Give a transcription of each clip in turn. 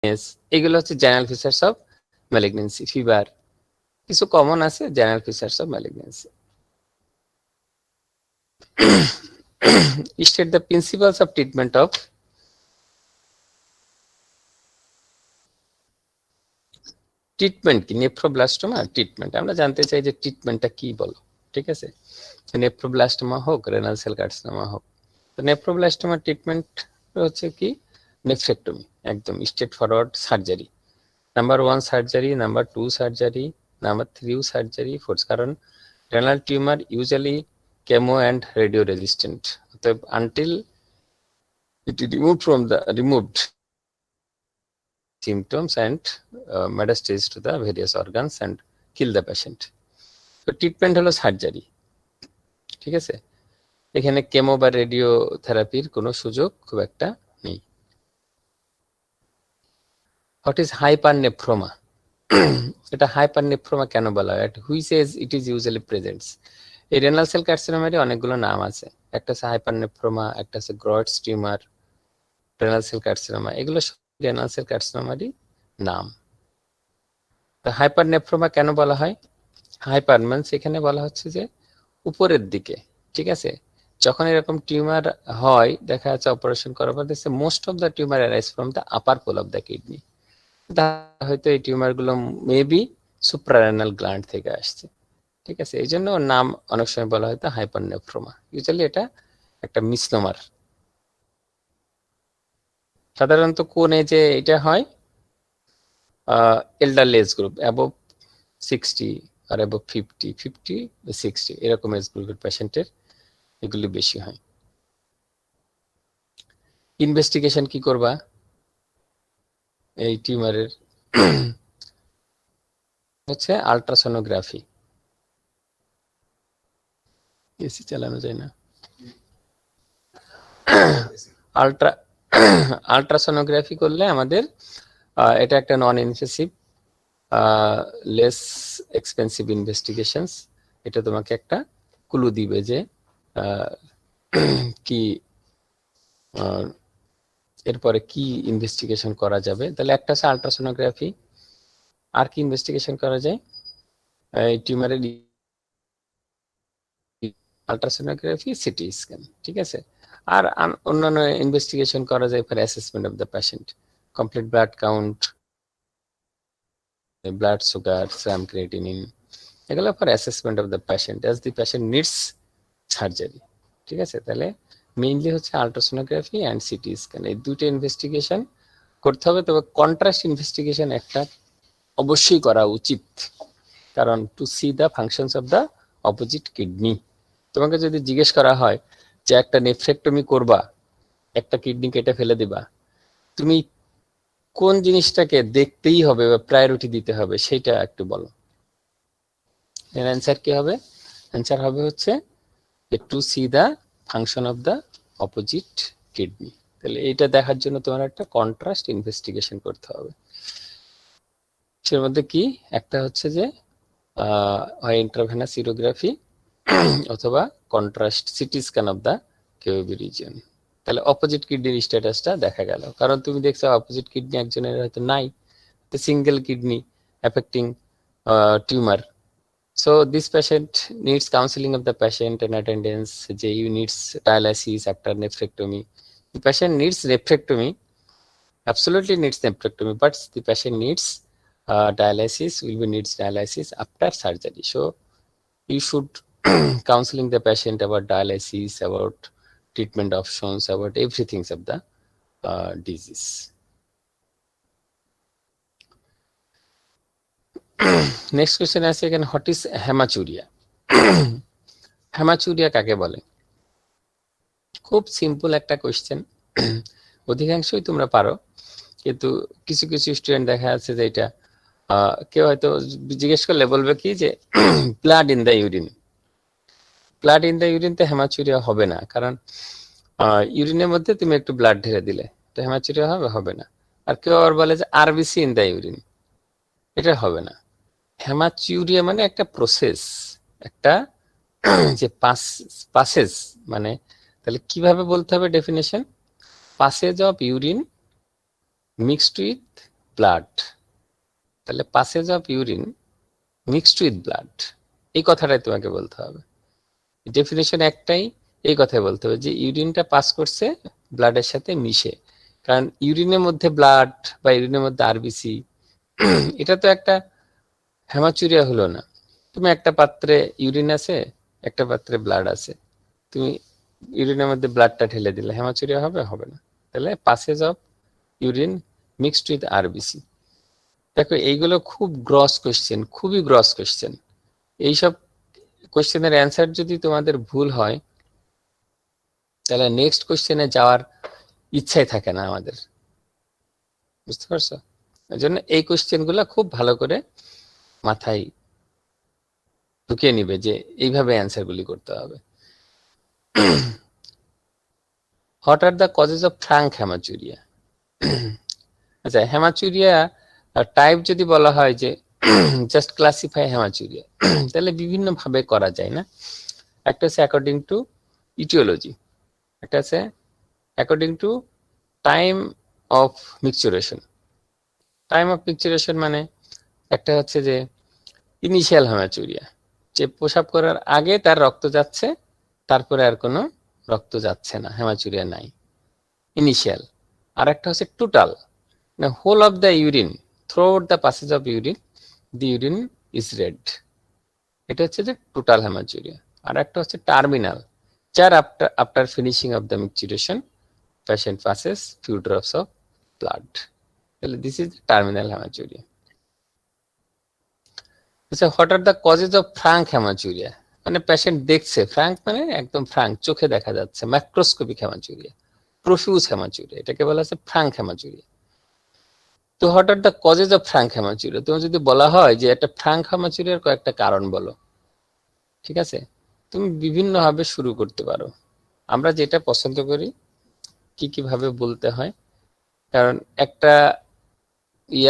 এগুলো হচ্ছে general features of malignancy. Fever কিছু কমন আছে, general features of malignancy. State the principles of treatment of treatment কি nephroblastoma treatment. আমরা জানতে চাই যে ট্রিটমেন্টটা কি বলো, ঠিক আছে? নেফ্রোব্লাস্টোমা হোক, রেনাল সেল কার্সিনোমা হোক, তো নেফ্রোব্লাস্টোমা ট্রিটমেন্ট হচ্ছে কি নেফ্রেক্টমি, একদম straight forward surgery. Number 1 surgery, number 2 surgery, number 3 surgery, force. কারণ renal tumour usually chemo and radio resistant, অতএব until it removed symptoms and metastasis to the various organs and kill the patient. তো treatment হলো surgery, ঠিক আছে? এখানে chemo বা radio থেরাপির কোনো সুযোগ খুব একটা নেই। What is hypernephroma? এটা হাইপারনেফ্রোমা কেন বলা হয়? Which age it is usually presents? এই রেনাল সেল কার্সিনোমারই অনেকগুলো নাম আছে, একটা আছে হাইপারনেফ্রোমা, একটা আছে Grawitz tumour, renal cell carcinoma, এগুলো সব রেনাল সেল কার্সিনোমারই নাম। হাইপারনেফ্রোমা কেন বলা হয়? হাইপার মানে এখানে বলা হচ্ছে যে উপরের দিকে, ঠিক আছে? যখন এরকম টিউমার হয়, দেখা যাচ্ছে অপারেশন করার পর দেখছে most of the tumour arise from the upper pole of the kidney. হয়তো এই টিউমার গুলো মেবি সুপ্রারেনাল গ্ল্যান্ড থেকে আসছে, ঠিক আছে? এই জন্য ওর নাম অনেক সময় বলা হয়তো হাইপারনেফ্রোমা। ইউজুয়ালি এটা একটা মিসনোমার। সাধারণত কোন এজে এটা হয়? এল্ডারলি এজ গ্রুপ, অ্যাবভ 60 আর অ্যাবভ 50 60 এরকম এজ গ্রুপের পেশেন্টের এগুলি বেশি হয়। ইনভেস্টিগেশন কি করবা এই টিউমারের? হচ্ছে আল্ট্রাসোনোগ্রাফি। এসি চালানো যায় না। আল্ট্রাসোনোগ্রাফি করলে আমাদের এটা একটা non invasive less expensive investigations. এটা তোমাকে একটা ক্লু দিবে যে কি এরপরে কি ইনভেস্টিগেশন করা যাবে। তাহলে একটা আছে আল্ট্রাসোনোগ্রাফি, আর কি ইনভেস্টিগেশন করা যায় এই টিউমারের? আল্ট্রাসোনোগ্রাফি, সিটি স্ক্যান, ঠিক আছে? আর অন্যান্য ইনভেস্টিগেশন করা যায় for assessment of the patient, complete blood count, blood sugar, serum creatinine, এগুলো for assessment of the patient as the patient needs surgery, ঠিক আছে? তাহলে মেইনলি হচ্ছে আল্ট্রাসোনোগ্রাফি অ্যান্ড সিটি স্ক্যান, এই দুটো ইনভেস্টিগেশন করতে হবে। তবে কন্ট্রাস্ট ইনভেস্টিগেশন একটা অবশ্যই করা উচিত, কারণ to see the functions of the opposite kidney. তোমাকে যদি জিজ্ঞেস করা হয় যে একটা নেফ্রেক্টমি করবা, একটা কিডনি কেটে ফেলে দিবা, তুমি কোন জিনিসটাকে দেখতেই হবে বা প্রায়োরিটি দিতে হবে সেটা একটু বলো। এর অ্যান্সার কি হবে? অ্যান্সার হবে হচ্ছে to see the function of the opposite kidney. তাহলে এইটা দেখার জন্য তোমার একটা কন্ট্রাস্ট ইনভেস্টিগেশন করতে হবে। সের মধ্যে কি একটা হচ্ছে যে হয় ইন্ট্রাভেনাস ইউরোগ্রাফি অথবা contrast CT scan of the KUB region. তাহলে অপোজিট কিডনির স্ট্যাটাসটা দেখা গেল। কারণ তুমি দেখছো অপোজিট কিডনি একজনের হয়তো নাই, single kidney affecting tumour. So this patient needs counseling of the patient and attendance. JU needs dialysis after nephrectomy. The patient needs nephrectomy, absolutely needs nephrectomy, but the patient needs dialysis, needs dialysis after surgery. So you should counseling the patient about dialysis, about treatment options, about everything of the disease. Next question আছে এখানে, what is hematuria? Hematuria কাকে বলে? খুব simple একটা question, অধিকাংশই তোমরা পারো, কিন্তু কিছু কিছু স্টুডেন্ট দেখা যাচ্ছে যে এটা কেউ হয়তো জিজ্ঞেস করলে বলবে কি যে blood in the urine. Blood in the urine তো হেমাচুরিয়া হবে না, কারণ ইউরিনের মধ্যে তুমি একটু ব্লাড ঢেলে দিলে তো হেমাচুরিয়া হবে না। আর কেউ আবার বলে যে আরবিসি ইন দ্য ইউরিন, এটা হবে না। হেমাচুরিয়া মানে একটা প্রসেস, একটা যে পাসেজ, মানে তাহলে কিভাবে বলতে হবে definition? Passage of urine mixed with blood, তাহলে passage of urine mixed with blood, এই কথাটাই তোমাকে বলতে হবে। ডেফিনেশন একটাই, এই কথাই বলতে হবে যে ইউরিনটা পাস করছে ব্লাডের সাথে মিশে। কারণ ইউরিনের মধ্যে ব্লাড বা ইউরিনের মধ্যে আরবিসি, এটা তো একটা হেমাচুরিয়া হলো না। তুমি একটা পাত্রে ইউরিন আছে, একটা পাত্রে ব্লাড আছে, তুমি ইউরিনের মধ্যে ব্লাডটা ঢেলে দিলে হেমাচুরিয়া হবে? হবে না। তাহলে passage of urine mixed with RBC. দেখো এইগুলো খুব গ্রস কোশ্চেন, খুবই গ্রস কোশ্চেন। এইসব কোশ্চেনের অ্যান্সার যদি তোমাদের ভুল হয় তাহলে নেক্সট কোশ্চেনে যাওয়ার ইচ্ছাই থাকে না আমাদের, বুঝতে পারছো? এই জন্য এই কোশ্চেন গুলা খুব ভালো করে মাথায় ঢুকিয়ে নিবে যে এইভাবে অ্যান্সার গুলি করতে হবে। What are the causes of frank haematuria? আচ্ছা, হেমাচুরিয়া টাইপ যদি বলা হয় যে জাস্ট ক্লাসিফাই হেমাচুরিয়া, তাহলে বিভিন্ন ভাবে করা যায় না। একটা হচ্ছে অ্যাকর্ডিং টু ইটিওলজি, একটা আছে according to time of micturition. Time of micturition মানে একটা হচ্ছে যে ইনিশিয়াল হেমাচুরিয়া, যে প্রসাব করার আগে তার রক্ত যাচ্ছে, তারপরে আর কোনো রক্ত যাচ্ছে না, হেমাচুরিয়া নাই, ইনিশিয়াল। আর একটা হচ্ছে total, whole of the urine, throughout the passage of urine the urine is red, এটা হচ্ছে যে টোটাল হেমাচুরিয়া। আর একটা হচ্ছে টার্মিনাল, যার after finishing of the micturition patient passes few drops of blood, তাহলে দিস ইজ টার্মিনাল হেমাচুরিয়া। আচ্ছা, what are the causes of frank haematuria? মানে patient দেখছে, ফ্রাঙ্ক মানে একদম ফ্রাঙ্ক, চোখে দেখা যাচ্ছে, ম্যাক্রোস্কোপিক হেমাচুরিয়া, প্রফিউজ হেমাচুরিয়া, এটাকে বলা হচ্ছে ফ্রাঙ্ক হেমাচুরিয়া। তো what are the causes of frank haematuria? তোমার যদি বলা হয় যে একটা ফ্রাঙ্ক হেমাচুরিয়ার কয়েকটা কারণ বলো, ঠিক আছে, তুমি বিভিন্ন ভাবে শুরু করতে পারো। আমরা যেটা পছন্দ করি কি কি ভাবে বলতে হয়, কারণ একটা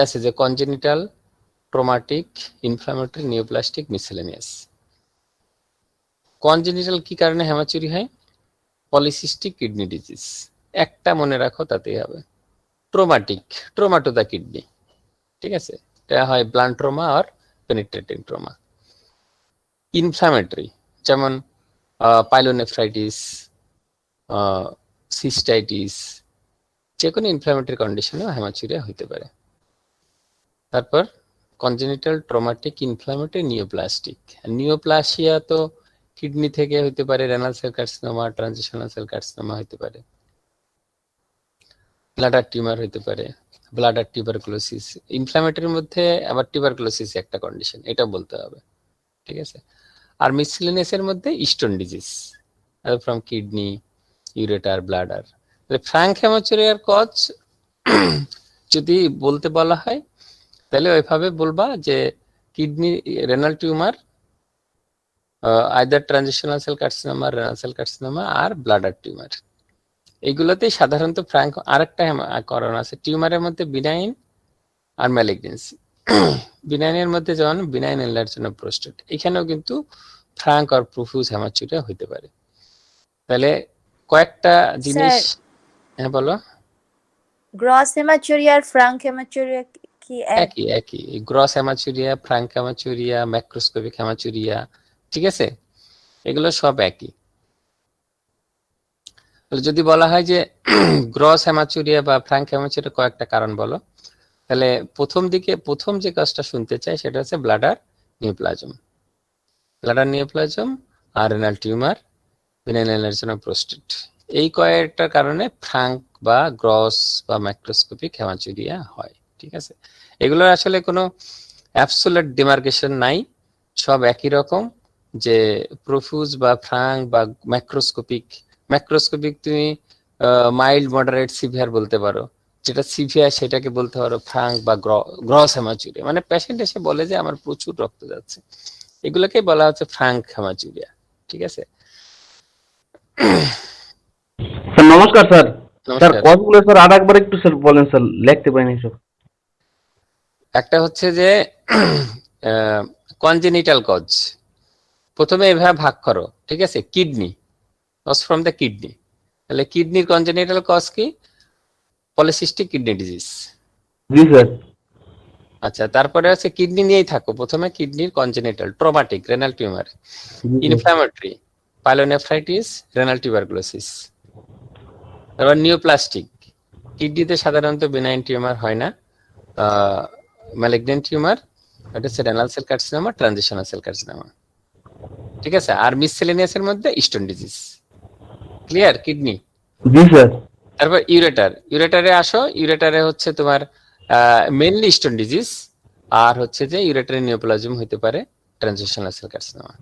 আছে যে congenital, traumatic, inflammatory, neoplastic, miscellaneous. Congenital কি কারণে হেমাচুরি হয়? পলিসিস্টিক কিডনি ডিজিজ, একটা মনে রাখো তাতেই হবে। Traumatic, trauma to the kidney, ঠিক আছে, এটা হয় ব্লান্ট ট্রমা আর পেনিট্রেটিং ট্রমা। ইনফ্লামেটরি, যেমন পাইলোনেফ্রাইটিস, সিস্টাইটিস, যে কোনো ইনফ্লামেটরি কন্ডিশনে হেমাচুরিয়া হইতে পারে। তারপর congenital, traumatic, inflammatory, neoplastic. Neoplasia তো কিডনি থেকে হইতে পারে, renal cell carcinoma, transitional cell carcinoma হইতে পারে, ব্লাডার টিউমার হইতে পারে, ব্লাডার টিউবারকুলোসিস। ইনফ্লামেটরির মধ্যে আবার টিউবারকুলোসিস একটা কন্ডিশন, এটা বলতে হবে, ঠিক আছে। আর মিসেলেনিয়াসের মধ্যে stone disease from kidney, ureter, bladder. Frank হেমাচুরিয়ার কজ যদি বলতে বলা হয় তাহলে ওইভাবে বলবা যে kidney, renal tumour, either transitional cell carcinoma, renal cell carcinoma আর ব্লাডার টিউমার। এইগুলোতেই সাধারণত ফ্রাঙ্ক। আরেকটা কারণ আছে টিউমারের মধ্যে, বিনাইন আর ম্যালিগনেন্সি। বিনাইনের মধ্যে যেমন বিনাইন এনলার্জমেন্ট অফ প্রোস্টেট, এখানেও কিন্তু ফ্রাঙ্ক আর প্রফিউজ হেমাচুরিয়া হইতে পারে। তাহলে কয়েকটা জিনিস, হ্যাঁ বলো। গ্রস হেমাচুরিয়া আর ফ্রাঙ্ক হেমাচুরিয়া কি একই? একই, gross haematuria, frank haematuria, macroscopic haematuria, ঠিক আছে, এগুলো সব একই। যদি বলা হয় যে গ্রস হেমাচুরিয়া বা ফ্রাঙ্ক হেমাচুরিয়া কয়েকটা কারণ বলো, তাহলে প্রথম যে কাজটা শুনতে চাই সেটা হচ্ছে ব্লাডার নিওপ্লাজম, ব্লাডার নিওপ্লাজম আর renal tumour, benign enlargement of prostate. এই কয়েকটার কারণে ফ্রাঙ্ক বা গ্রস বা ম্যাক্রোস্কোপিক হেমাচুরিয়া হয়, ঠিক আছে। এগুলোর আসলে কোনো অ্যাবসোলিউট ডিমার্কেশন নাই, সব একই রকম। যে প্রফিউজ বা ফ্রাঙ্ক বা ম্যাক্রোস্কোপিক, তুমি মাইল্ড, মডারেট, সিভিয়ার বলতে পারো। যেটা সিভিয়ার সেটাকে বলতে পারো ফ্রাঙ্ক বা গ্রস হেমাচুরিয়া। মানে পেশেন্ট এসে বলে যে আমার প্রচুর রক্ত যাচ্ছে, এগুলোকে বলা হচ্ছে ফ্রাঙ্ক হেমাচুরিয়া, ঠিক আছে। স্যার নমস্কার স্যার। স্যার নমস্কার। কজগুলো স্যার আর একবার একটু স্যার বলেন স্যার, লিখতে পারিনি স্যার। একটা হচ্ছে যে কনজেনিটাল কজ, প্রথমে এভাবে ভাগ করো, ঠিক আছে। Kidney, cause from the kidney, তাহলে কিডনির কনজেনিটাল কজ কি? Polycystic kidney disease. জি স্যার। আচ্ছা, তারপরে আছে কিডনি নিয়েই থাকো। প্রথমে কিডনির congenital traumatic renal tumour, inflammatory pyelonephritis, renal tuberculosis. তারপর নিওপ্লাস্টিক, কিডনিতে সাধারণত বেনাইন টিউমার হয় না, ম্যালিগন্যান্ট টিউমার, এটা হচ্ছে renal cell carcinoma, transitional cell carcinoma. ঠিক আছে, আর মিসসেলেনিয়াসের মধ্যে স্টোন ডিজিজ। ক্লিয়ার? কিডনি। জি স্যার। তারপর ইউরেটারে আসো। ইউরেটারে হচ্ছে তোমার মেইনলি স্টোন ডিজিজ, আর হচ্ছে যে ইউরেটারি নিওপ্লাজম হতে পারে, ট্রানজিশনাল সেল কার্সিনোমা।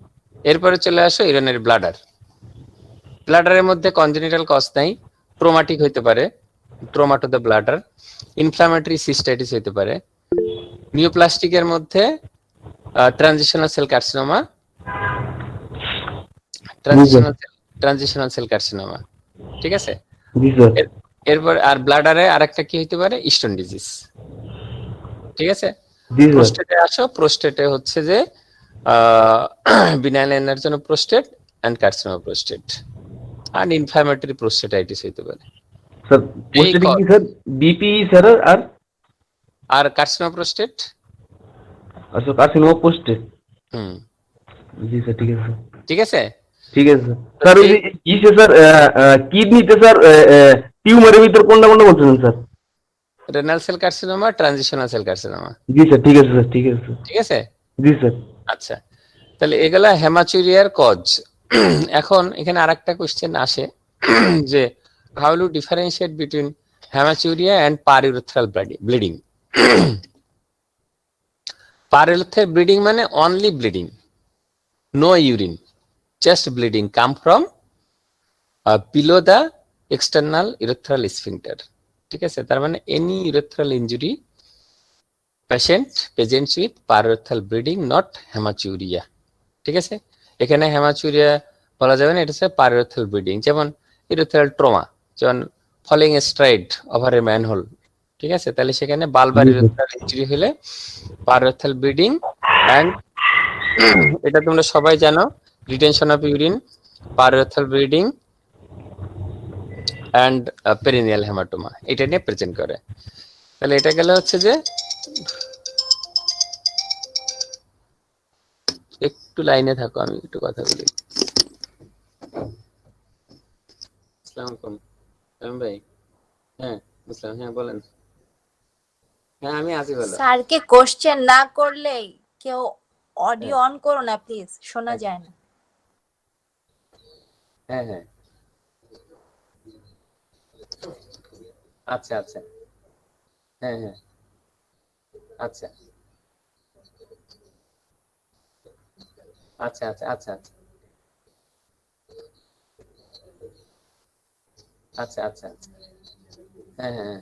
এরপরে চলে আসো ইউরিনারি ব্লাডার। ব্লাডারের মধ্যে কনজেনিটাল কজ নাই, ট্রমাটিক হতে পারে, trauma to the bladder, inflammatory cystitis হতে পারে। নিওপ্লাস্টিকের মধ্যে transitional cell carcinoma, transitional cell carcinoma. ঠিক আছে, জি স্যার। এরপর আর ব্লাডারে আরেকটা কি হতে পারে, স্টোন ডিজিজ। ঠিক আছে, জি স্যার। প্রোস্টেটে আসো। প্রোস্টেটে হচ্ছে যে benign enlargement prostate and carcinoma prostate, আর ইনফ্ল্যামেটরি প্রোস্টেটাইটিস হতে পারে। স্যার প্রোস্টেট কি স্যার? বিপি স্যার আর কার্সিনোমা প্রোস্টেট। আচ্ছা, কার্সিনোমা প্রোস্টেট। হুম, জি স্যার, ঠিক আছে। ঠিক আছে। ঠিক আছে স্যার। স্যার ওই যে ইসে স্যার কিডনিতে স্যার টিউমারের ভিতর কোনটা কোনটা বলছেন sir? Renal cell carcinoma, transitional cell carcinoma. জি স্যার, ঠিক আছে স্যার, ঠিক আছে স্যার। ঠিক আছে। জি স্যার। আচ্ছা, তাহলে এগুলা হেমাচুরিয়ার কজ। এখন এখানে আরেকটা কোশ্চেন আসে যে how to differentiate between haematuria and periurethral bleeding. Periurethral bleeding মানে only bleeding, no urine, just bleeding come from below the external urethral sphincter. ঠিক আছে, তার মানে any urethral injury patient presents with periurethral bleeding, not haematuria. ঠিক আছে, এখানে haematuria বলা যাবে না, এটা হচ্ছে পারইউরেথ্রাল ব্লিডিং। যেমন ইউরেথ্রাল ট্রমা, যেমন falling stride over a manhole. ঠিক আছে, তাহলে সেখানে বালবার ইউরেথ্রাল ইনজুরি হলে পারইউরেথ্রাল ব্লিডিং, এন্ড এটা তোমরা সবাই জানো, retention of urine, periurethral bleeding and perineal haematoma, এটা নিয়ে প্রেজেন্ট করে। তাহলে এটা গেলে হচ্ছে যে একটু লাইনে থাকো, আমি একটু কথা বলি। আসসালামু আলাইকুম সালাম ভাই। হ্যাঁ বুঝলাম, হ্যাঁ বলেন। হ্যাঁ আমি আছি, বলো। স্যারকে কোশ্চেন না করলে কেউ অডিও অন করো না প্লিজ, শোনা যায় না। হ্যাঁ হ্যাঁ, আচ্ছা আচ্ছা, হ্যাঁ হ্যাঁ, আচ্ছা আচ্ছা আচ্ছা আচ্ছা আচ্ছা আচ্ছা আচ্ছা, হ্যাঁ হ্যাঁ,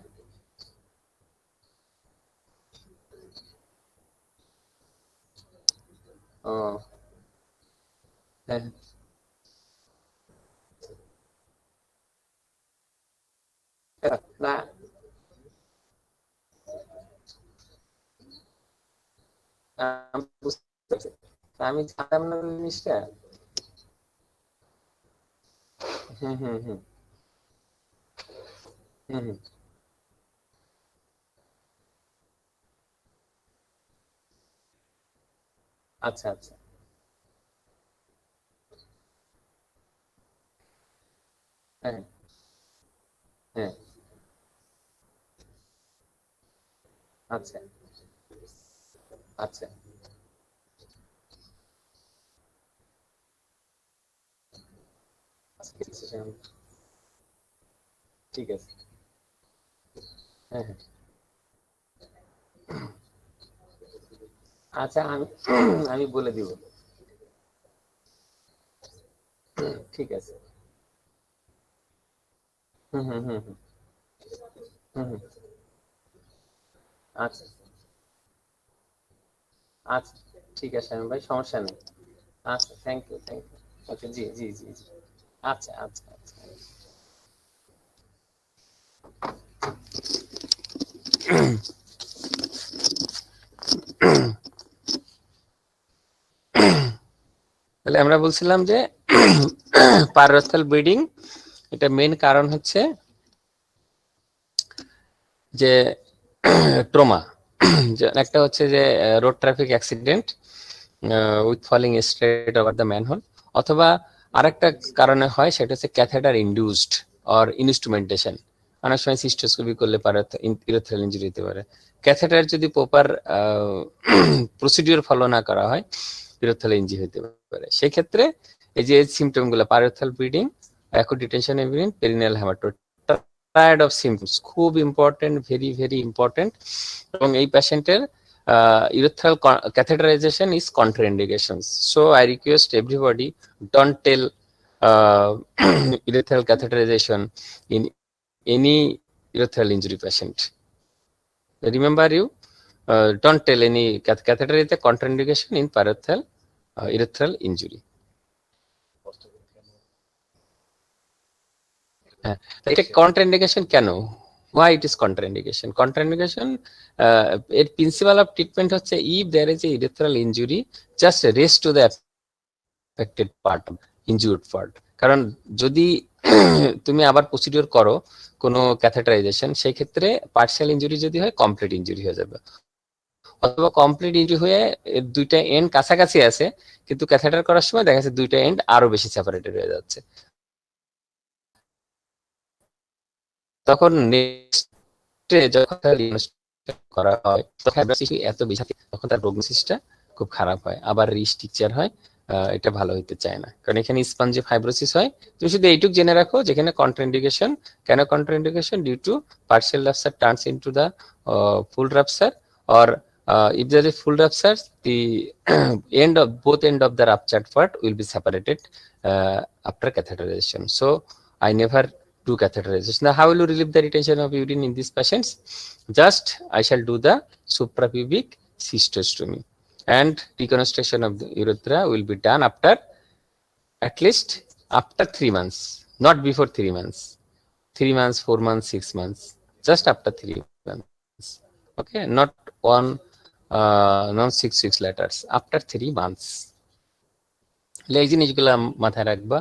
ও হ্যাঁ, না আমি বুঝতে পারছি। আমি জানতাম না জিনিসটা। হুম হুম হুম হুম হুম, আচ্ছা আচ্ছা, হ্যাঁ হ্যাঁ, আচ্ছা আচ্ছা, আচ্ছা, ঠিক আছে, হ্যাঁ হ্যাঁ, আচ্ছা আমি আমি বলে দিব। ঠিক আছে, হুম হুম হুম হুম হুম হুম, আচ্ছা আচ্ছা, ঠিক আছে আমি ভাই, সমস্যা নেই। আচ্ছা, থ্যাংক ইউ থ্যাংক ইউ। ওকে, জি জি জি জি, আচ্ছা আচ্ছা আচ্ছা। তাহলে আমরা বলছিলাম যে পারইউরেথ্রাল ব্লিডিং, এটা মেইন কারণ হচ্ছে যে ট্রমা। একটা হচ্ছে যে road traffic accident with falling straight over the manhole, অথবা আরেকটা কারণে হয় সেটা হচ্ছে ক্যাথেটার ইনডিউসড অর ইনস্ট্রুমেন্টেশন। অনেক সময় সিস্টোস্কোপি করলে পারে ইউরেথ্রাল ইনজুরি হতে পারে। ক্যাথেটার যদি প্রপার প্রসিডিউর ফলো না করা হয় ইউরেথ্রাল ইনজুরি হতে পারে। সেই ক্ষেত্রে এই যে সিমটম গুলো periurethral bleeding, acute detention urine, perineal haematoma, triad of symptoms খুব ইম্পর্টেন্ট, ভেরি ভেরি ইম্পর্টেন্ট। এবং এই পেশেন্টের urethral catheterization is contraindications. So I request everybody, don't tell urethral catheterization in any urethral injury patient. Remember you, don't tell any catheter is a contraindication in parenthal urethral injury. এটা contraindication কেন? Why it is contraindication? Contraindication, এর principle of treatment হচ্ছে if there is a urethral injury, just rest to the affected part, injured part. কারণ যদি তুমি আবার procedure করো কোনো ক্যাথেটারাইজেশন, সেই ক্ষেত্রে পার্শিয়াল ইনজুরি যদি হয় কমপ্লিট ইনজুরি হয়ে যাবে, অথবা কমপ্লিট ইনজুরি হয়ে দুইটা এন্ড কাছাকাছি আছে কিন্তু ক্যাথেটার করার সময় দেখা যাচ্ছে দুইটা এন্ড আরো বেশি সেপারেটেড হয়ে যাচ্ছে। তখন যখন করা হয় তখন এত বেশি তখন তার প্রগনোসিসটা খুব খারাপ হয়, আবার রিস্ট্রাকচার হয়, এটা ভালো হইতে চায় না। কারণ এখানে স্পঞ্জি ফাইব্রোসিস হয়। তুমি শুধু এইটুক জেনে রাখো যেখানে কন্ট্রাইন্ডিকেশন, কেন contraindication? Due to partial rupture turns into the full rupture, or if there is full rupture, the both end of the ruptured part will be separated after catheterization. So I never do catheterization. Now how will you relieve the retention of urine in these patients? Just I shall do the suprapubic cystostomy, and reconstruction of the urethra will be done after at least after 3 months, not before 3 months. 3 months, 4 months, 6 months, just after 3 months. Okay, not 6 weeks later, after 3 months. এই জিনিসগুলো মাথায় রাখবা।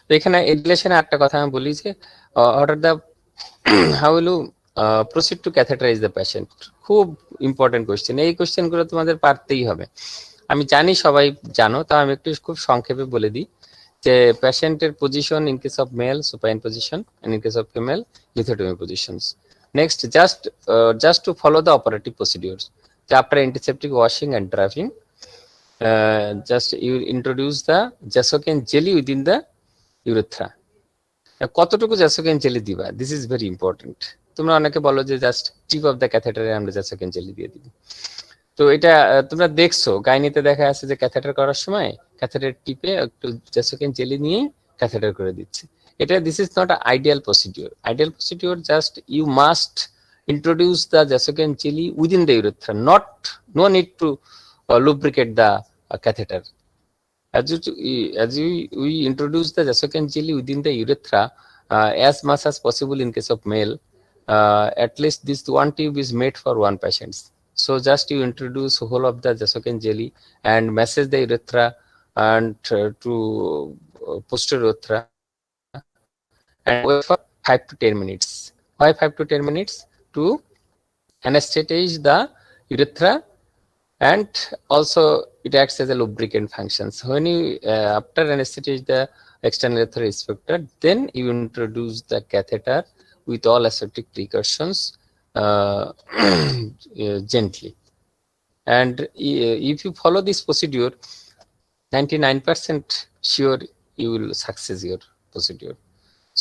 তো এখানে এই রিলেশনে একটা কথা আমি বলি যে how will you proceed to catheterize the patient? খুব ইম্পর্টেন্ট কোশ্চেন। এই কোশ্চেনগুলো তোমাদের পারতেই হবে। আমি জানি সবাই জানো, তাও আমি একটু খুব সংক্ষেপে বলে দিই যে পেশেন্টের position in case of male supine position, and in case of female lithotomy positions. Next, just to follow the operative procedures. After antiseptic washing and drying, just you introduce the Jasoken jelly within the urethra. কতটুকু Jasoken jelly দিবা? This is very important. তোমরা অনেকে বলো যে just tip of the ক্যাথেটারে আমরা Jasoken jelly দিয়ে দিব। তো এটা তোমরা দেখছো গাইনিতে দেখা আছে যে ক্যাথেটার করার সময় ক্যাথেটার টিপে একটু Jasoken jelly নিয়ে ক্যাথেটার করে দিচ্ছে। This is not an ideal procedure. Ideal procedure, just you must introduce the Jasoken jelly within the urethra, no need to lubricate the catheter. As we introduce the Jasoken jelly within the urethra as much as possible in case of male, at least this one tube is made for one patient. So just you introduce whole of the Jasoken jelly and massage the urethra and to posterior urethra, and wait for 5 to 10 minutes. Why 5 to 10 minutes? To anesthetize the urethra, and also it acts as a lubricant function. So when you after anesthetize the external urethral sphincter, then you introduce the catheter with all aseptic precautions gently. And if you follow this procedure, 99% sure you will success your procedure.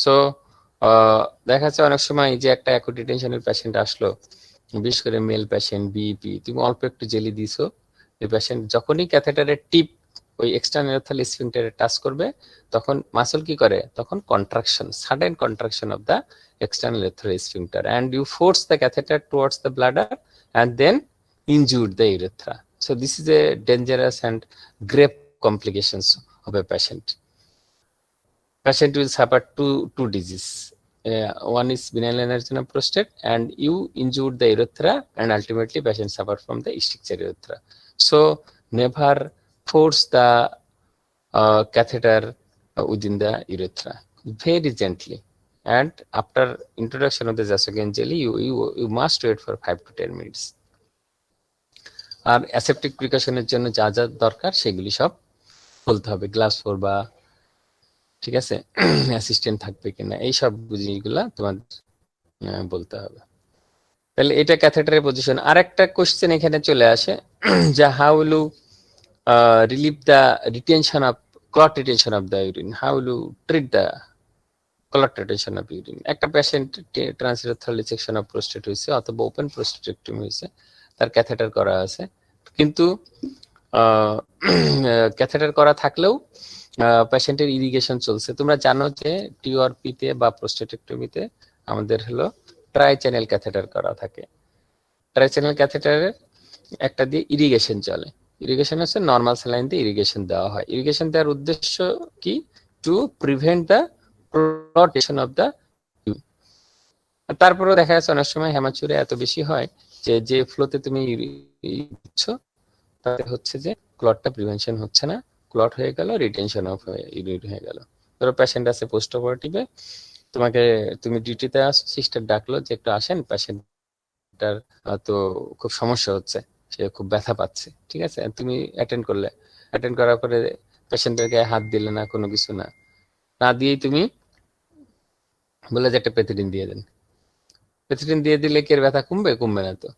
So দেখা যাচ্ছে অনেক সময় যে একটা acute ডিটেনশনের patient আসলো, বিশেষ করে male patient BP, তুমি অল্প একটু জেলি দিছো, এই পেশেন্ট যখনই ক্যাথেটারের টিপ ওই এক্সটার্নাল ইউরেথ্রাল স্ফিংক্টারে টাচ করবে তখন মাসল কি করে, তখন contraction, sudden contraction of the external urethral sphincter, and you force the catheter towards the bladder and then injure the urethra. So this is a dangerous and grave complications of a patient. Patient will suffer two diseases. One is benign aneurysm prostate, and you injure the urethra, and ultimately patient suffer from the stricture urethra. So never force the catheter within the urethra. Very gently, and after introduction of the Jasogen jelly, you must wait for 5 to 10 minutes. R aseptic প্রিকশনের জন্য যা যা দরকার সেগুলি সব বলতে হবে, gloves পরবা, ঠিক আছে, অ্যাসিস্ট্যান্ট থাকবে কিনা, এই সব জিনিসগুলা তোমার বলতে হবে। তাহলে এটা ক্যাথেটারের পজিশন। আরেকটা কোশ্চেন এখানে চলে আসে যে how will you relieve the retention of clot retention of the urine, how will you treat the clot retention of urine. একটা patient transurethral resection of prostate হয়েছে অথবা ওপেন প্রোস্টেটেক্টমি হয়েছে, তার ক্যাথেটার করা আছে, কিন্তু ক্যাথেটার করা থাকলেও পেশেন্টের ইরিগেশন চলছে। তোমরা জানো যে টিওআরপি তে বা প্রোস্টেটেক্টমিতে আমাদের হলো ট্রাই চ্যানেল ক্যাথেটার করা থাকে। ট্রাই চ্যানেল ক্যাথেটারের একটা দিয়ে ইরিগেশন চলে। ইরিগেশন হচ্ছে নর্মাল স্যালাইন দিয়ে ইরিগেশন দেওয়া হয়। ইরিগেশন দেওয়ার উদ্দেশ্য কি? To prevent the clotting of the. তারপরেও দেখা যাচ্ছে অনেক সময় হেমাচুরে এত বেশি হয় যে যে ফ্লোতে তুমি দিচ্ছ তাতে হচ্ছে যে ক্লটটা প্রিভেনশন হচ্ছে না, ক্লট হয়ে গেল, রিটেনশন অফ ইউরিন হয়ে গেল। ধরো পেশেন্ট আছে পোস্ট অপারেটিভে, তোমাকে তুমি ডিউটিতে আসো, সিস্টার ডাকলো যে একটু আসেন, পেশেন্টটার তো খুব সমস্যা হচ্ছে, সে খুব ব্যথা পাচ্ছে, ঠিক আছে, তুমি অ্যাটেন্ড করলে, অ্যাটেন্ড করার পরে পেশেন্টের গায়ে হাত দিলে না, কোনো কিছু না, না দিয়েই তুমি বলে যে একটা পেথিডিন দিয়ে দেন। পেথিডিন দিয়ে দিলে কি এর ব্যথা কমবে? কমবে না তো।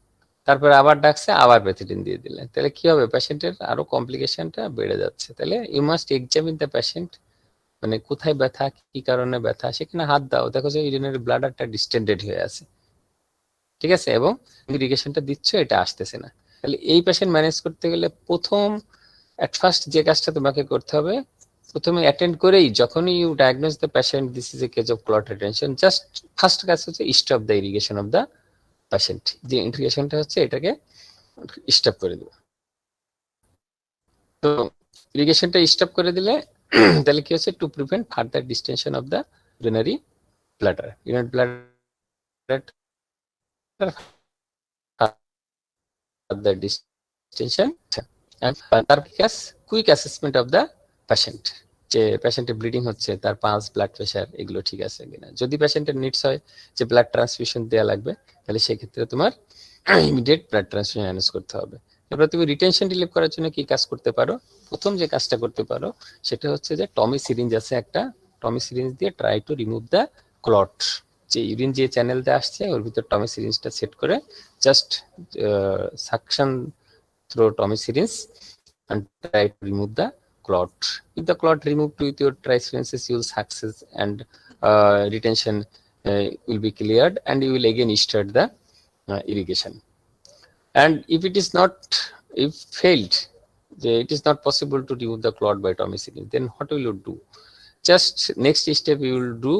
তারপরে আবার ডাকছে, আবার পেথিডিন দিয়ে দিলে, তাহলে কি হবে? পেশেন্টের আরো কমপ্লিকেশনটা বেড়ে যাচ্ছে। তাহলে you must examine the patient, মানে কোথায় ব্যথা, কি কারণে ব্যথা, সেখানে হাত দাও, দেখো যে ইউরিনারি ব্লাডারটা ডিস্টেন্ডেড হয়ে আছে, ঠিক আছে, এবং ইরিগেশনটা দিচ্ছ, এটা আসতেছে না। তাহলে এই পেশেন্ট ম্যানেজ করতে গেলে প্রথম এট ফার্স্ট যে কাজটা তোমাকে করতে হবে, প্রথমে অ্যাটেন্ড করেই যখনই you diagnose the patient this is a case of clot retention, just first কাজ হচ্ছে stop the irrigation of the patient. যে ইরিগেশনটা হচ্ছে এটাকে স্টপ করে দেবে। তো ইরিগেশনটা স্টপ করে দিলে তাহলে কি হচ্ছে? To prevent further distinction of the urinary bladder, urinary bladder further distinction. and তারপর quick assessment of the patient, যে পেশেন্টের ব্লিডিং হচ্ছে, তার পালস, ব্লাড প্রেশার এগুলো ঠিক আছে কিনা। যদি পেশেন্টের নিডস হয় যে ব্লাড ট্রান্সফিউশন দেওয়া লাগবে, তাহলে সেক্ষেত্রে তোমার ইমিডিয়েট ব্লাড ট্রান্সফিউশন অ্যারেঞ্জ করতে হবে। এবার তুমি রিটেনশন রিলিভ করার জন্য কি কাজ করতে পারো? প্রথম যে কাজটা করতে পারো সেটা হচ্ছে যে টমি সিরিঞ্জ আছে একটা, টমি সিরিঞ্জ দিয়ে try to remove the clot. যে ইউরিন যে চ্যানেলতে আসছে ওর ভিতর টমি সিরিঞ্জটা সেট করে just suction through Tommy syringe and try to remove the clot. If the clot removed with your trisyringes, you will success and retention will be cleared, and you will again start the irrigation. And if it is not, if failed, it is not possible to remove the clot by Tommy syringe, then what will you do? Just next step you will do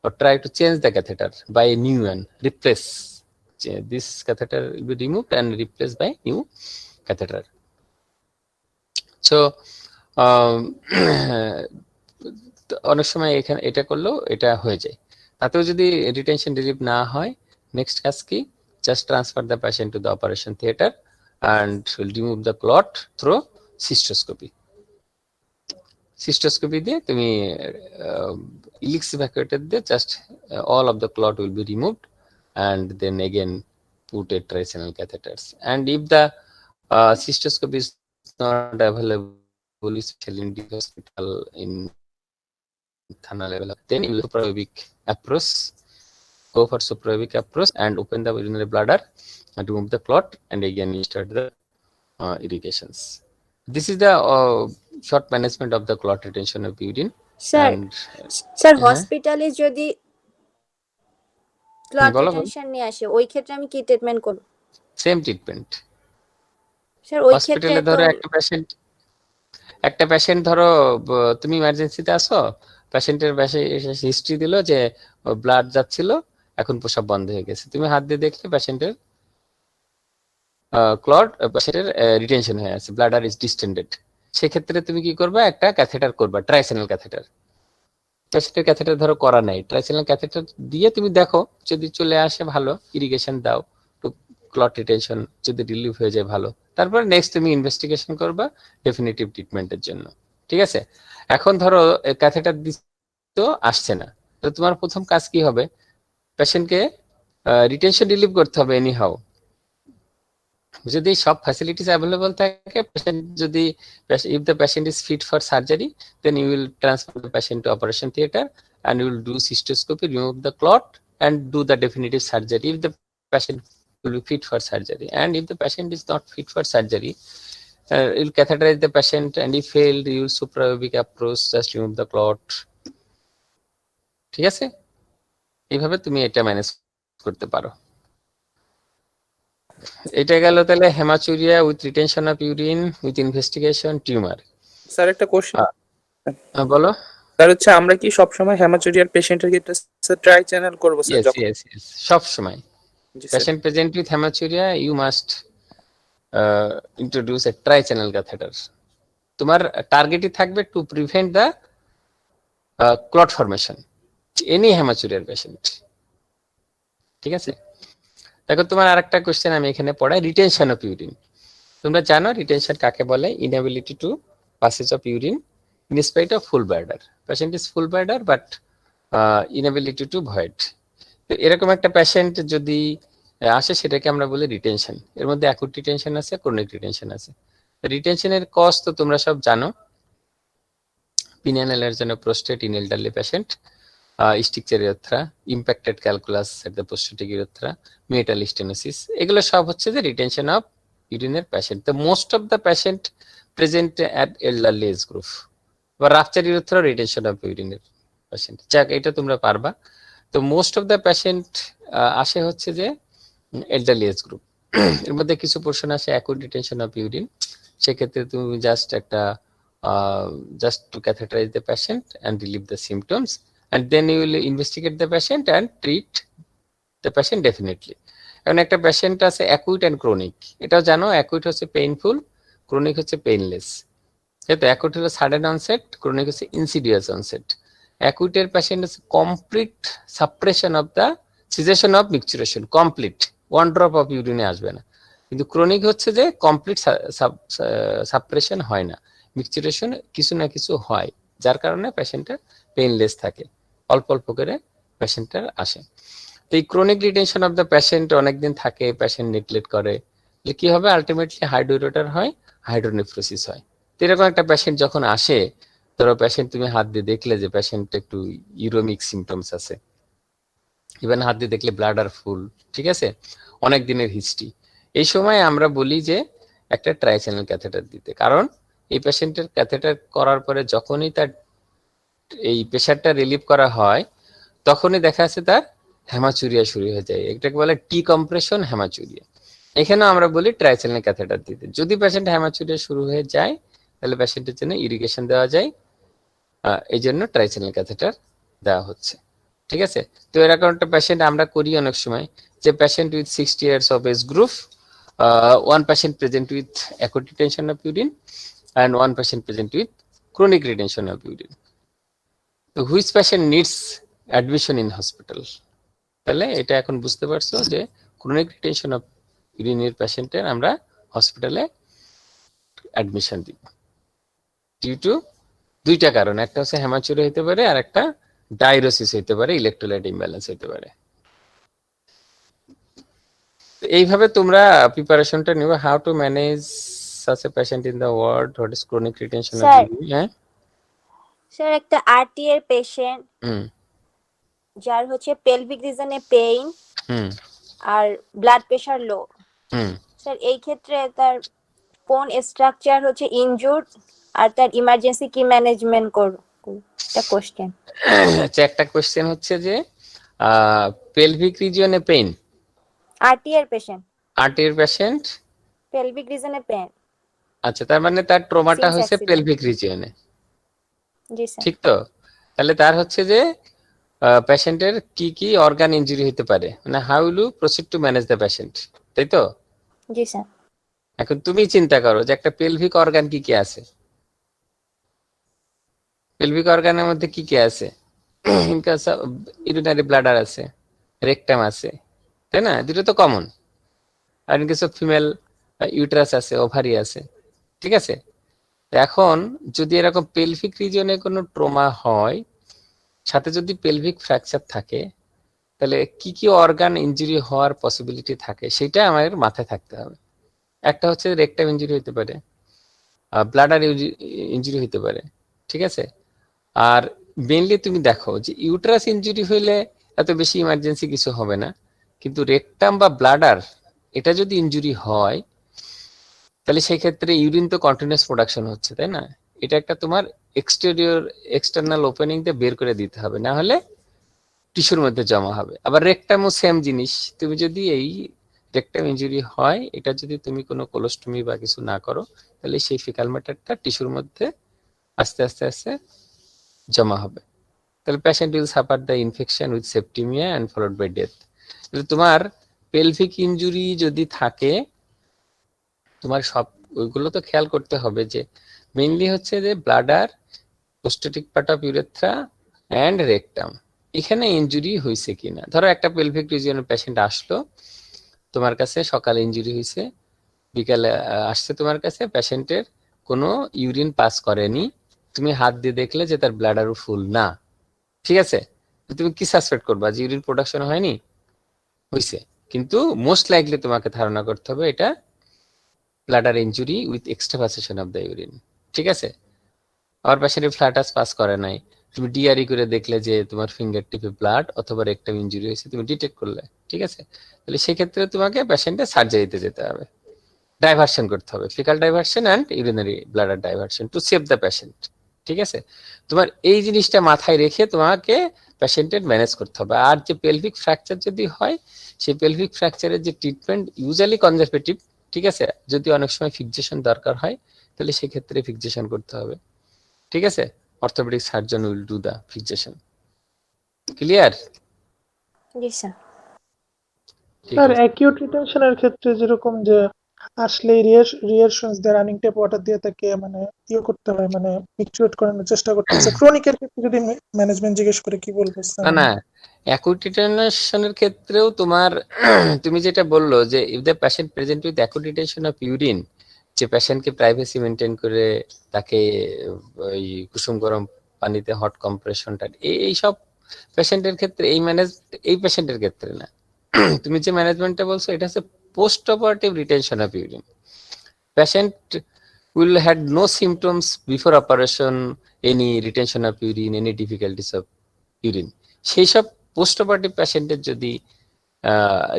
or try to change the catheter by a new one, replace. This catheter will be removed and replaced by new catheter. So অনেক সময় এখানে এটা করলেও এটা হয়ে যায়। তাতেও যদি রিটেনশন রিলিভ না হয়, নেক্সট কাজ কি? Just transfer the patient to the operation theatre and remove the clot through cystoscopy. Cystoscopy দিয়ে তুমি ইলিক্স ইভাকুয়েটেড দিয়ে just all of the clot will be removed and then again put a trichannel catheters. And if the cystoscopy is not available, especially in the hospital, in Thana level, then you will suprapubic approach, go for suprapubic approach and open the urinary bladder and remove the clot and again start the irrigations. This is the short management of the clot retention of urine. Sir হসপিটালে যদি clot retention নিয়ে আসে, ওই ক্ষেত্রে আমি কি treatment করব? Same treatment sir. ওই হসপিটালে ধরো একটা পেশেন্ট ধরো তুমি ইমার্জেন্সিতে আসো, পেশেন্টের হিস্ট্রি দিল যে ব্লাড যাচ্ছিল, এখন প্রসাব বন্ধ হয়ে গেছে, তুমি হাত দিয়ে দেখলে পেশেন্টের ক্লট, পেশেন্টের রিটেনশন হয়ে আছে, ব্লাডার ইজ ডিস্টেন্ডেড। সেক্ষেত্রে তুমি কি করবে? একটা ক্যাথেটার করবা, ট্রাইচ্যানেল ক্যাথেটার। পেশেন্টের ক্যাথেটার ধরো করা নাই, ট্রাইচ্যানেল ক্যাথেটার দিয়ে তুমি দেখো, যদি চলে আসে ভালো, ইরিগেশন দাও, ক্লট রিটেনশন যদি রিলিভ হয়ে যায় ভালো, তারপর নেক্সট তুমি ইনভেস্টিগেশন করবা ডেফিনিটিভ ট্রিটমেন্টের জন্য, ঠিক আছে। এখন ধরো ক্যাথেটার তো আসছে না, তো তোমার প্রথম কাজ কি হবে? পেশেন্টকে রিটেনশন রিলিভ করতে হবে এনি হাউ, যদি সব ফ্যাসিলিটিস অ্যাভেলেবল থাকে, পেশেন্ট যদি if the patient is fit for surgery, then you will transfer the patient to operation theater and you will do cystoscopy, remove the clot and do the definitive surgery if the patient will be fit for surgery. And if the patient is not fit for surgery, you'll catheterize the patient, and if failed, you use suprapubic approach, just remove the clot. ঠিক আছে, এইভাবে তুমি এটা manage করতে পারো। এটা গেল তাহলে haematuria with retention of urine with investigation tumour. Sir একটা কোশ্চেন বলো। স্যার হচ্ছে আমরা কি সব সময় হেমাচুরিয়ার পেশেন্টের ক্ষেত্রে ট্রাই চ্যানেল করব স্যার? Yes, yes, yes. সব সময় জি sir. patient present with hematuria, you must introduce a tri-channel catheter. তোমার টার্গেটই থাকবে two prevent the clot formation any hematuria patient। ঠিক আছে, দেখো তোমার আরেকটা কোশ্চেন আমি এখানে পড়াই, রিটেনশন অফ ইউরিন। তোমরা জানো রিটেনশন কাকে বলে? Inability to passage of urine in spite of full bladder. Patient is full bladder but inability to void. তো এরকম একটা পেশেন্ট যদি আসে সেটাকে আমরা বলি রিটেনশন। এর মধ্যে অ্যাকুট রিটেনশন আছে, ক্রনিক রিটেনশন আছে। রিটেনশনের কজ তো তোমরা সব জানো, পিনিয়ানাল prostate in elderly patient, stricture urethra, impacted calculus at the prostatic urethra, meatal stenosis, এগুলো সব হচ্ছে যে রিটেনশন অফ ইউরিনের পেশেন্ট। তো most of the patient present at elderly age group বা রাপচার ইউরেথ্রা রিটেনশন অফ ইউরিনের পেশেন্ট। যাক, এটা তোমরা পারবা। তো মোস্ট অফ দ্য পেশেন্ট আসে হচ্ছে যে এল্ডারলি এজ গ্রুপ। এর মধ্যে কিছু পোর্শন আসে অ্যাকুট রিটেনশন অফ ইউরিন, সেক্ষেত্রে তুমি জাস্ট একটা just to catheterize the patient and relieve the symptoms, and then you will investigate the patient and treat the patient definitely. এখন একটা পেশেন্ট আছে অ্যাকুইট এন্ড ক্রনিক, এটাও জানো acute হচ্ছে painful, chronic হচ্ছে পেইনলেস। তো অ্যাকুইট হলো সাডেন অনসেট, ক্রনিক হচ্ছে ইনসিডিয়াস অনসেট। অ্যাকুইটের পেশেন্ট হচ্ছে complete suppression of the cessation of micturition, complete one drop of ইউরিনে আসবে না। কিন্তু ক্রনিক হচ্ছে যে কমপ্লিট সাপ্রেশন হয় না, মিক্সচুরেশন কিছু না কিছু হয়, যার কারণে পেশেন্টটা পেইনলেস থাকে, অল্প অল্প করে পেশেন্টটার আসে। তো এই chronic retention of the patient অনেকদিন থাকে, পেশেন্ট নেগলেক্ট করে, কি হবে আলটিমেটলি হাইড্রোরেটার হয়, হাইড্রোনেফ্রোসিস হয়। তো এরকম একটা পেশেন্ট যখন আসে, ধরো পেশেন্ট তুমি হাত দিয়ে দেখলে যে পেশেন্ট একটু ইউরোমিক সিমটমস আছে, ইভেন হাত দিয়ে দেখলে ব্লাডার ফুল, ঠিক আছে, অনেক দিনের হিস্ট্রি, এই সময় আমরা বলি যে একটা ট্রাই চ্যানেল ক্যাথেটার দিতে। কারণ এই পেশেন্টের ক্যাথেটার করার পরে যখনই তার এই প্রেশারটা রিলিভ করা হয়, তখনই দেখা যাচ্ছে তার হেমাচুরিয়া শুরু হয়ে যায়। এটাকে বলে টি কম্প্রেশন হেমাচুরিয়া। এখানেও আমরা বলি ট্রাই চ্যানেল ক্যাথেটার দিতে। যদি পেশেন্ট হেমাচুরিয়া শুরু হয়ে যায়, তাহলে পেশেন্টের জন্য ইরিগেশন দেওয়া যায়, এই জন্য ট্রাই চ্যানেল ক্যাথেটার দেওয়া হচ্ছে। ঠিক আছে, তো এরকম একটা পেশেন্ট আমরা করি অনেক সময়, যে patient with 60 years of age group, one patient present with acute retention of urine and one patient present with chronic retention of urine. So which patient needs admission in hospital? তাহলে এটা এখন বুঝতে পারছো যে chronic retention of urine এর পেশেন্টের আমরা হসপিটালে অ্যাডমিশন দিব ডিউ টু দুইটা কারণ, একটা হচ্ছে হেমাচুরিয়া হতে পারে আর একটা ডাইরোসিস হতে পারে, ইলেকট্রোলাইট ইমব্যালেন্স হতে পারে। এইভাবে তোমরা প্রিপারেশনটা নিবে। How to manage such a patient in the ward, what is chronic retention of urine? হ্যাঁ স্যার, একটা আরটি এর পেশেন্ট যার হচ্ছে পেলভিক রিজনে পেইন আর ব্লাড প্রেশার লো, স্যার এই ক্ষেত্রে তার কোন স্ট্রাকচার হচ্ছে ইনজুরড আর তার ইমার্জেন্সি কি ম্যানেজমেন্ট করব, এটা কোশ্চেন। আচ্ছা, একটা কোশ্চেন হচ্ছে যে পেলভিক রিজিয়নে পেইন, আরটি এর পেশেন্ট, আরটি এর পেশেন্ট পেলভিক রিজনে পেইন। আচ্ছা, তার মানে তার ট্রমাটা হচ্ছে পেলভিক রিজিয়নে, জি স্যার। ঠিক তো? তাহলে তার হচ্ছে যে পেশেন্টের কি কি অর্গান ইনজুরি হতে পারে, মানে how will you proceed to manage the patient, তাই তো? জি স্যার। এখন তুমি চিন্তা করো যে একটা পেলভিক অর্গান কি কি আছে, পেলভিক অর্গানের মধ্যে কি কি আছে? ইউরিনারি ব্লাডার আছে, রেকটাম আছে, তাই না? দুটো তো কমন। আর কিছু ফিমেল ইউটেরাস আছে, ওভারি আছে, ঠিক আছে? এখন যদি এরকম পেলভিক রিজিয়নে কোনো ট্রমা হয়, সাথে যদি পেলভিক ফ্র্যাকচার থাকে, তাহলে কি কি অর্গান ইনজুরি হওয়ার পসিবিলিটি থাকে সেটা আমাদের মাথায় থাকতে হবে। একটা হচ্ছে রেকটাম ইনজুরি হতে পারে, ব্লাডার ইনজুরি হতে পারে, ঠিক আছে। আর মেইনলি তুমি দেখো যে ইউটেরাস ইনজুরি হইলে এত বেশি ইমার্জেন্সি কিছু হবে না, কিন্তু রেকটাম বা ব্লাডার এটা যদি ইনজুরি হয় তাহলে সেই ক্ষেত্রে ইউরিন তো কন্টিনিউয়াস প্রোডাকশন হচ্ছে, তাই না? এটা একটা তোমার এক্সটার্নাল ওপেনিং দিয়ে বের করে দিতে হবে, না হলে টিস্যুর মধ্যে জমা হবে। আবার রেকটামও সেম জিনিস, তুমি যদি এই রেকটাম ইনজুরি হয়, এটা যদি তুমি কোনো কোলোস্টমি বা কিছু না করো, তাহলে সেই ফিকাল ম্যাটারটা টিস্যুর মধ্যে আস্তে আস্তে আস্তে জমা হবে। তাহলে patient will suffer the infection with septicaemia and followed by death. তাহলে তোমার পেলভিক ইনজুরি যদি থাকে, তোমার সব ওইগুলো তো খেয়াল করতে হবে যে মেইনলি হচ্ছে যে bladder, prostatic part of urethra and rectum, এখানে ইনজুরি হয়েছে কিনা। ধরো একটা পেলভিক রিজিয়নের পেশেন্ট আসলো তোমার কাছে, সকালে ইনজুরি হয়েছে, বিকালে আসছে তোমার কাছে, পেশেন্টের কোনো ইউরিন পাস করেনি, তুমি হাত দিয়ে দেখলে যে তার ব্লাডারও ফুল না, ঠিক আছে, তুমি কি সাসপেক্ট করবা যে ইউরিন প্রোডাকশন হয়নি? হয়েছে, কিন্তু মোস্ট লাইকলি তোমাকে ধারণা করতে হবে এটা bladder injury with extravasation of the urine, ঠিক আছে। আমার পেশেন্টের ফ্ল্যাটাস পাস করে নাই, তুমি ডিআরই করে দেখলে যে তোমার ফিঙ্গার টিপে ব্লাড অথবা একটা ইনজুরি হয়েছে, তুমি ডিটেক্ট করলে, ঠিক আছে, তাহলে সেক্ষেত্রে তোমাকে পেশেন্টের সার্জারিতে যেতে হবে, ডাইভারশন করতে হবে, faecal diversion and urinary bladder diversion to save the patient, ঠিক আছে। তোমার এই জিনিসটা মাথায় রেখে তোমাকে পেশেন্টের ম্যানেজ করতে হবে। আর যে পেলভিক ফ্র্যাকচার যদি হয়, সেই পেলভিক ফ্র্যাকচারের যে ট্রিটমেন্ট ইউজুয়ালি কনজারভেটিভ, ঠিক আছে, যদি অনেক সময় ফিক্সেশন দরকার হয় তাহলে সেক্ষেত্রে ফিক্সেশন করতে হবে, ঠিক আছে। Orthopaedic surgeon will do the fixation. Clear? জি স্যার। স্যার অ্যাকিউট রিটেনশনের ক্ষেত্রে যেরকম যে আসলে রিয়ারশনস দিয়ে রানিং টেপ ওয়াটার দিয়ে তাকে মানে ইয়ে করতে হয়, মানে মিক্সচুয়েট করানোর চেষ্টা করতে হয়। ক্রনিকের ক্ষেত্রে যদি ম্যানেজমেন্ট জিজ্ঞেস করে কি বলবো না স্যার? না, অ্যাকুট রিটেনশনের ক্ষেত্রেও তোমার তুমি যেটা বললো যে if the patient present with acute retention of urine, যে পেশেন্টকে প্রাইভেসি মেনটেন করে তাকে ওই কুসুম গরম পানিতে হট কম্প্রেশনটা, এইসব পেশেন্টের ক্ষেত্রে এই পেশেন্টের ক্ষেত্রে না। তুমি যে ম্যানেজমেন্টটা বলছো এটা হচ্ছে post operative retention of urine. Patient will had no symptoms before operation, any retention of urine, any difficulties of urine, সেই সব পোস্ট অপারেটিভ পেশেন্টের যদি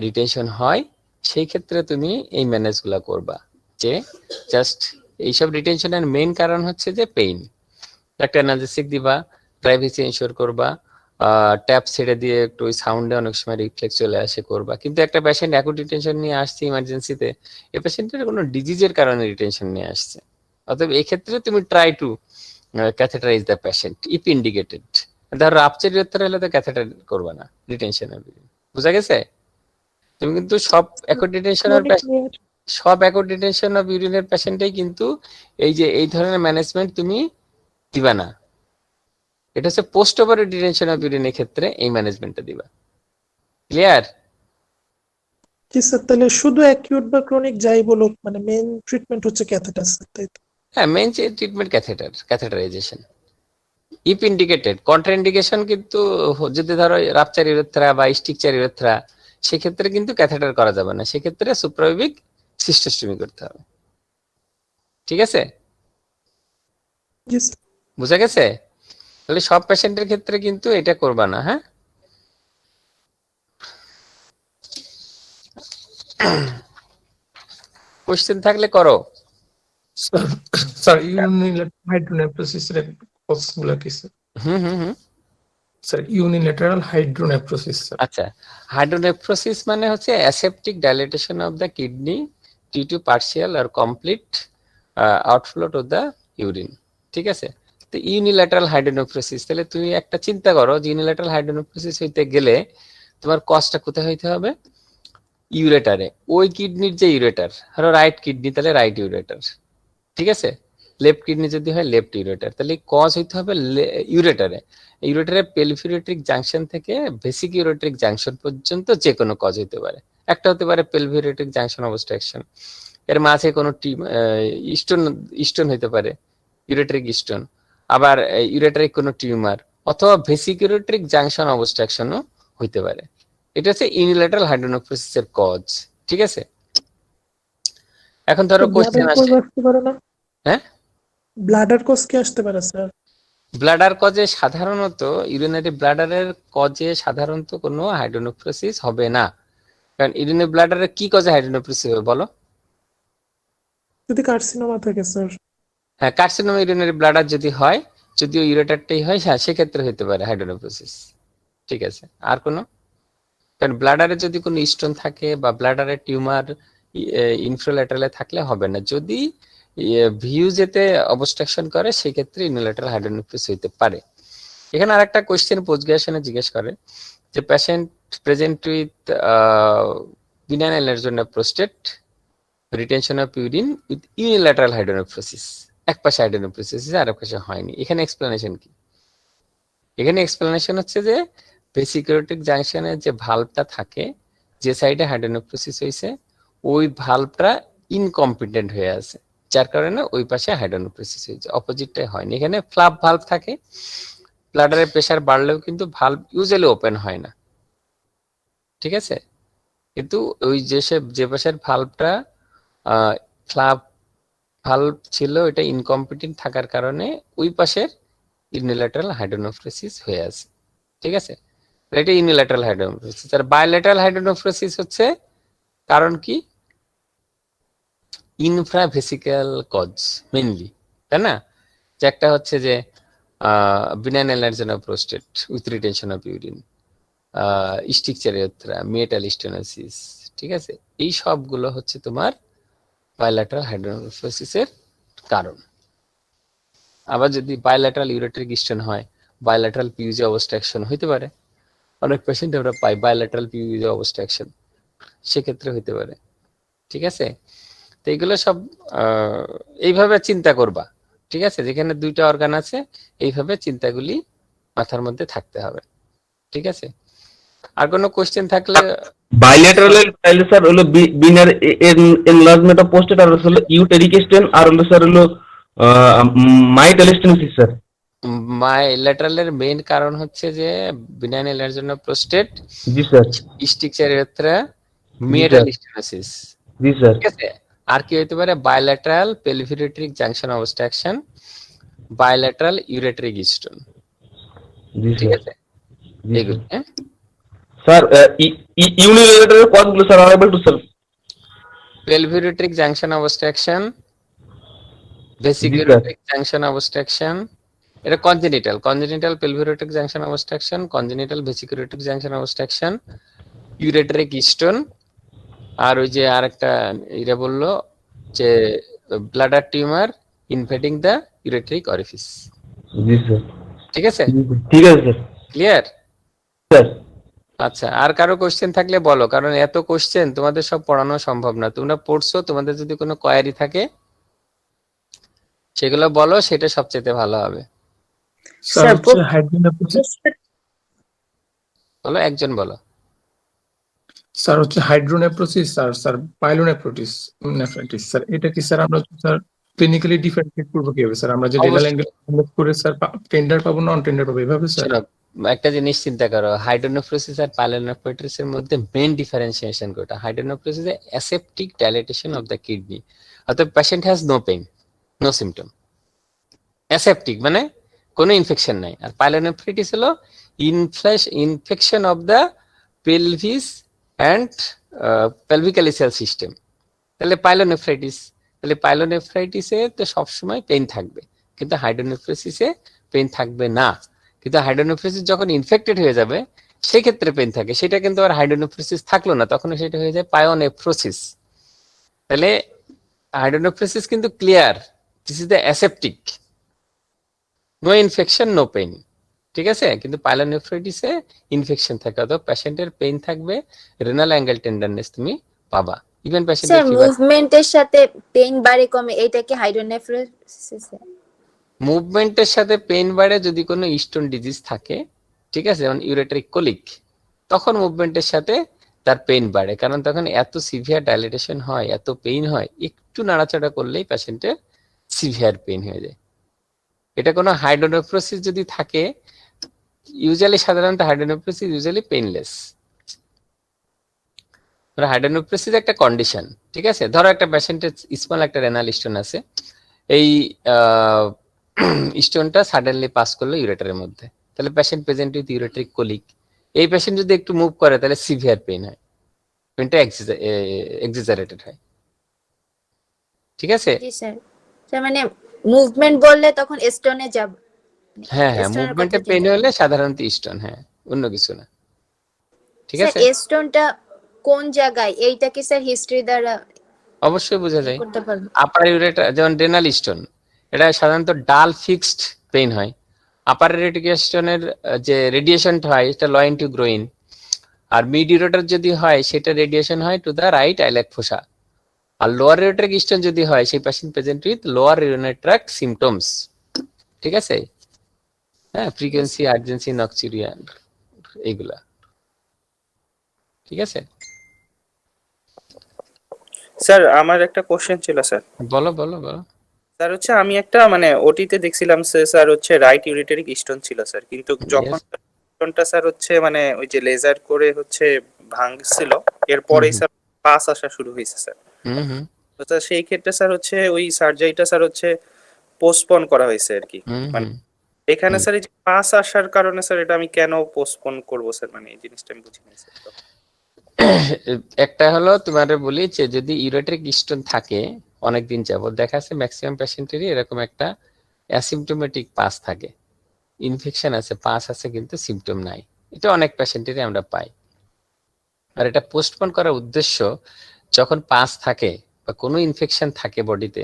রিটেনশন হয়, সেই ক্ষেত্রে তুমি এই ম্যানেজগুলো করবা, যে জাস্ট এইসব রিটেনশনের মেইন কারণ হচ্ছে যে পেইন, একটা অ্যানালজেসিক দিবা, প্রাইভেসি এনশিওর করবা, ট্যাপ ছেড়ে দিয়ে একটু ওই সাউন্ডে অনেক সময় রিফ্লেক্স চলে আসে করবা। কিন্তু একটা পেশেন্ট অ্যাকুট রিটেনশন নিয়ে আসছে ইমার্জেন্সিতে, এই পেশেন্টের কোনো ডিজিজের কারণে রিটেনশন নিয়ে আসছে, অতএব এই ক্ষেত্রে তুমি try to catheterise the patient if indicated. ধর রাপচার ইউরেথ্রা হলে তো ক্যাথেটার করবা না, রিটেনশন বুঝা গেছে? তুমি কিন্তু সব অ্যাকুট রিটেনশন অফ ইউরিনের পেশেন্টেই কিন্তু এই যে এই ধরনের ম্যানেজমেন্ট তুমি দিবা না, এটা হচ্ছে পোস্ট অপারেটিভ রিটেনশন অফ ইউরিনের ক্ষেত্রে এই ম্যানেজমেন্টটা দিবা। ক্লিয়ার? জি স্যার, তাহলে শুধু অ্যাকিউট বা ক্রনিক যাই বলুক, মানে মেইন ট্রিটমেন্ট হচ্ছে ক্যাথেটার স্যার, তাই তো? হ্যাঁ, main treatment catheterisation if indicated. Contraindication কিন্তু যদি ধরো রাপচার ইউরেথ্রা বা স্টিকচার ইউরেথ্রা, সেক্ষেত্রে কিন্তু ক্যাথেটার করা যাবে না, সেক্ষেত্রে সুপ্রাপুবিক সিস্টোস্টমি করতে হবে, ঠিক আছে? জি স্যার। বুঝা গেছে? তাহলে সব পেশেন্টের ক্ষেত্রে কিন্তু এটা করবা না। হ্যাঁ, কোশ্চেন থাকলে করো। স্যার ইউনিল্যাটারাল হাইড্রোনেফ্রোসিসের কজগুলো কি sir? Sir unilateral hydronephrosis sir. আচ্ছা, হাইড্রোনেফ্রোসিস মানে হচ্ছে aseptic dilatation of the kidney due to partial আর complete outflow of the urine, ঠিক আছে। তো ইউনিল্যাটারাল হাইড্রোনেফ্রোসিস, তাহলে তুমি একটা চিন্তা করো যে ইউনিল্যাটারাল হাইড্রোনেফ্রোসিস হইতে গেলে তোমার কজটা কোথায় হইতে হবে? ইউরেটারে। ওই কিডনির যে ইউরেটার, ধরো রাইট কিডনি, তাহলে রাইট ইউরেটার, ঠিক আছে। লেফট কিডনি যদি হয় লেফট ইউরেটার, তাহলে কজ হইতে হবে ইউরেটারে। ইউরেটারের পেলভিউরেট্রিক জাংশন থেকে বেসিক ইউরেট্রিক জাংশন পর্যন্ত যে কোনো কজ হইতে পারে। একটা হতে পারে পেলভিউরেট্রিক জাংশন অবস্ট্রাকশন, এর মাঝে কোনো স্টোন হইতে পারে, ইউরেট্রিক স্টোন, আবার ইউরেটারিক কোনো টিউমার, অথবা বেসিক ইউরেট্রিক জাংশন অবস্ট্রাকশনও হইতে পারে। এটা হচ্ছে ইউনিল্যাটারাল হাইড্রোনেফ্রোসিসের কজ, ঠিক আছে। এখন ধরো কোশ্চেন আসে, আসতে পারে না? হ্যাঁ, ব্লাডার কজ কি আসতে পারে স্যার? ব্লাডার কজে সাধারণত, ইউরিনারি ব্লাডারের কজে সাধারণত কোনো হাইড্রোনেফ্রোসিস হবে না। কারণ ইউরিনারি ব্লাডারের কি কজে হাইড্রোনেফ্রোসিস হবে বলো? যদি কার্সিনোমা থাকে স্যার। হ্যাঁ, কার্সিনোমা ইউরিনারি ব্লাডার যদি হয়, যদিও ইউরেটারটাই হয়, হ্যাঁ সেক্ষেত্রে হতে পারে হাইড্রোনেফ্রোসিস। ঠিক আছে, আর কোনো? কারণ ব্লাডারে যদি কোনো স্টোন থাকে বা ব্লাডারের টিউমার ইনফ্রাল্যাটারালে থাকলে হবে না। যদি ভিউ যেতে অবস্ট্রাকশন করে সেক্ষেত্রে ইউনিল্যাটারাল হাইড্রোনেফ্রোসিস হতে পারে। এখানে আরেকটা কোশ্চেন পোস্ট গ্রাজুয়েশনে জিজ্ঞেস করে যে patient present with benign enlargement prostate, retention of urine with unilateral hydronephrosis, এক পাশে হাইড্রোনেফ্রোসিস আর এক পাশে হয়নি। এখানে এক্সপ্লেনেশন কি? এখানে এক্সপ্লেনেশন হচ্ছে যে ভেসিকুলেটিক জাংশনে যে ভালভটা থাকে, যে সাইডে হাইড্রোনেফ্রোসিস হয়েছে ওই ভালভটা ইনকম্পিটেন্ট হয়ে আছে, যার কারণে ওই পাশে হাইড্রোনেফ্রোসিস হয়েছে, অপোজিটটাই হয়নি। এখানে ফ্লাপ ভালভ থাকে, ব্লাডারের প্রেসার বাড়লেও কিন্তু ভালভ ইউজুয়ালি ওপেন হয় না। ঠিক আছে, কিন্তু ওই যে পাশের ভালভটা ফ্লাপ ভালভ ছিল এটা ইনকম্পিটেন্ট থাকার কারণে ওই পাশের ইউনিল্যাটারাল হাইড্রোনেফ্রোসিস হয়ে আছে। ঠিক আছে, এটা ইউনিল্যাটারাল হাইড্রোনেফ্রোসিস। আর বাইল্যাটারাল হাইড্রোনেফ্রোসিস হচ্ছে কারণ কি? ইনফ্রাভেসিক্যাল কজ মেইনলি, তাই না? যে একটা হচ্ছে যে benign enlargement of prostate with retention of urine, stricture urethra, meatal stenosis. ঠিক আছে, এই সবগুলো হচ্ছে তোমার বাইল্যাটারাল হাইড্রোনেফ্রোসিসের কারণ। আবার যদি বাইল্যাটারাল ইউরেট্রিক স্টোন হয়, বাইল্যাটারাল পিউজি অবস্ট্রাকশন হইতে পারে। অনেক পেশেন্ট আমরা পাই বাইল্যাটারাল পিউজি অবস্ট্রাকশন, সেক্ষেত্রে হইতে পারে। ঠিক আছে, তো এইগুলো সব এইভাবে চিন্তা করবা। ঠিক আছে, যেখানে দুইটা অর্গান আছে এইভাবে চিন্তাগুলি মাথার মধ্যে থাকতে হবে। ঠিক আছে, আর কোনো কোশ্চেন থাকলে? বাইলেটারাল তাইলে স্যার হলো বিনার এনলার্জমেন্ট অফ প্রোস্টেট, আর হলো ইউটেরিক স্টেন, আর হলো স্যার হলো মাইটাল স্টেনোসিস স্যার। বাইল্যাটারালের মেইন কারণ হচ্ছে যে বিনাইন এলার্জেন অফ প্রোস্টেট, জি স্যার। Stricture urethra, meatal stenosis. জি স্যার। ঠিক আছে, আর কি হইতে পারে? Bilateral pelviureteric junction obstruction, bilateral ureteric stone. জি ঠিক স্যার। আছে, এগুলো। হ্যাঁ স্যার ইউনিল্যাটারাল কজগুলো স্যার আরেকবার একটু sir. pelviureteric junction obstruction, vesiculotic junction obstruction, এটা congenital pelviureteric junction obstruction, congenital vesiculotic junction obstruction, ureteric stone, আর ওই যে আরেকটা এটা বললো যে bladder tumour invading the ureteric orifice. জি স্যার। ঠিক আছে, ঠিক আছে স্যার। ক্লিয়ার? স্যার আচ্ছা, আর কারো কোশ্চেন থাকলে বলো, কারণ এত কোশ্চেন তোমাদের সব পড়ানো সম্ভব না। তোমরা পড়ছো, তোমাদের যদি কোনো কোয়ারি থাকে সেগুলো বলো, সেটা সবচেয়ে ভালো হবে। স্যার হচ্ছে হাইড্রোনেফ্রোসিস, বলো, একজন বলো। স্যার হচ্ছে হাইড্রোনেফ্রোসিস আর স্যার পাইলোনেফ্রোটিস নেফ্রাইটিস স্যার, এটা কি স্যার আমরা স্যার ক্লিনিক্যালি ডিফারেন্সিয়েট করব কিভাবে স্যার? আমরা যে রেনাল অ্যাঙ্গেল করে স্যার টেন্ডার পাবো নন টেন্ডার পাবো এভাবে স্যার? একটা জিনিস চিন্তা করো, হাইড্রোনেফ্রোসিস আর পাইলোনেফ্রাইটিস এর মধ্যে মেইন ডিফারেন্সিয়েশন কোটা? হাইড্রোনেফ্রোসিস এ aseptic dilatation of the kidney, অর্থাৎ patient has no pain, no symptom. Aseptic মানে কোনো ইনফেকশন নাই। আর পাইলোনেফ্রাইটিস হলো infection of the pelvis and pelvicalyceal system. তাহলে পাইলোনেফ্রাইটিসে তো সবসময় পেইন থাকবে, কিন্তু হাইড্রোনেফ্রোসিসে পেইন থাকবে না। কিন্তু হাইড্রোনেফ্রোসিস যখন ইনফেক্টেড হয়ে যাবে সেই ক্ষেত্রে পেইন থাকে, সেটা কিন্তু আর হাইড্রোনেফ্রোসিস থাকলো না, তখন সেটা হয়ে যায় পায়োনেফ্রোসিস। তাহলে হাইড্রোনেফ্রোসিস কিন্তু clear, this is the aseptic, no infection no pain. ঠিক আছে, কিন্তু পাইলোনেফ্রাইটিসে ইনফেকশন থাকে, অথবা পেশেন্টের পেইন থাকবে, রেনাল অ্যাঙ্গেল টেন্ডারনেস তুমি পাবা। ইভেন পেশেন্টের মুভমেন্টের সাথে পেইন বাড়ে কমে, এটা কি হাইড্রোনেফ্রোসিস? মুভমেন্টের সাথে পেইন বাড়ে যদি কোনো স্টোন ডিজিজ থাকে, ঠিক আছে, যেমন ইউরেট্রিক কোলিক, তখন মুভমেন্টের সাথে তার পেইন বাড়ে, কারণ তখন এত সিভিয়ার ডাইলেটেশন হয়, এত পেইন হয়, একটু নাড়াচাড়া করলেই পেশেন্টের সিভিয়ার পেইন হয়ে যায়। এটা কোনো হাইড্রোনেফ্রোসিস যদি থাকে, সাধারণত হাইড্রোনেফ্রোসিস ইউজুয়ালি পেইনলেস। হাইড্রোনেফ্রোসিস একটা কন্ডিশন, ঠিক আছে? ধরো একটা পেশেন্টের স্মল একটা রেনাল স্টোন আছে, এই স্টোনটা সাডেনলি পাস করলো ইউরেটারের মধ্যে, তাহলে পেশেন্ট প্রেজেন্ট উইথ ইউরেট্রিক কোলিক। এই পেশেন্ট যদি একটু মুভ করে তাহলে সিভিয়ার পেইন হয়, পেইনটা এক্সাজারেটেড হয়, ঠিক আছে? জি স্যার। স্যার মানে মুভমেন্ট বললে তখন স্টোনে যাব। হ্যাঁ, স্টোনের মুভমেন্টে কথা পেইন চিন্তা হলে সাধারণত স্টোন, হ্যাঁ, অন্য কিছু না, ঠিক স্যার আছে? স্টোনটা কোন জায়গায়, এইটা কি স্যার হিস্ট্রি দ্বারা অবশ্যই বোঝা যায়। করতে পারবো? আপার ইউরেটার যেমন রেনাল স্টোন, এটা সাধারণত ডাল ফিক্সড পেইন হয়। আপার ইউরেটিক স্টোনের যে রেডিয়েশনটা হয় এটা লয়েন টু গ্রোইন, আর মিড ইউরেটার যদি হয় সেটা রেডিয়েশন হয় to the right iliac fossa. আর লোয়ার ইউরেট্রিক স্টোন যদি হয় সেই patient present with lower urinary tract symptoms, ঠিক আছে? হ্যাঁ, ফ্রিকোয়েন্সি, আর্জেন্সি, নকচুরিয়া, এইগুলা, ঠিক আছে? স্যার আমার একটা কোশ্চেন ছিল স্যার। বলো বলো বলো। স্যার হচ্ছে আমি একটা মানে ওটিতে দেখছিলাম স্যার হচ্ছে রাইট ইউরেটারিক স্টোন ছিল স্যার, কিন্তু যখন স্টোনটা স্যার হচ্ছে মানে ওই যে লেজার করে হচ্ছে ভাঙছিল, এরপরেই স্যার পাস আসা শুরু হয়েছে স্যার। তো স্যার সেই ক্ষেত্রে স্যার হচ্ছে ওই সার্জারিটা স্যার হচ্ছে পোস্টপোন করা হয়েছে আর কি। মানে এখানে স্যার এই যে পাস আসার কারণে স্যার এটা আমি কেন পোস্টপোন করব স্যার, মানে এই জিনিসটা আমি বুঝি না স্যার। একটা হলো তোমারে বলি যে যদি ইউরেট্রিক স্টোন থাকে অনেকদিন যাবত, দেখা যাচ্ছে ম্যাক্সিমাম পেশেন্টেরই এরকম একটা অ্যাসিম্পটোমেটিক পাস থাকে, ইনফেকশন আছে, পাস আছে কিন্তু সিমটম নাই, এটা অনেক পেশেন্টেরই আমরা পাই। আর এটা পোস্টপোন করার উদ্দেশ্য, যখন পাস থাকে বা কোনো ইনফেকশন থাকে বডিতে,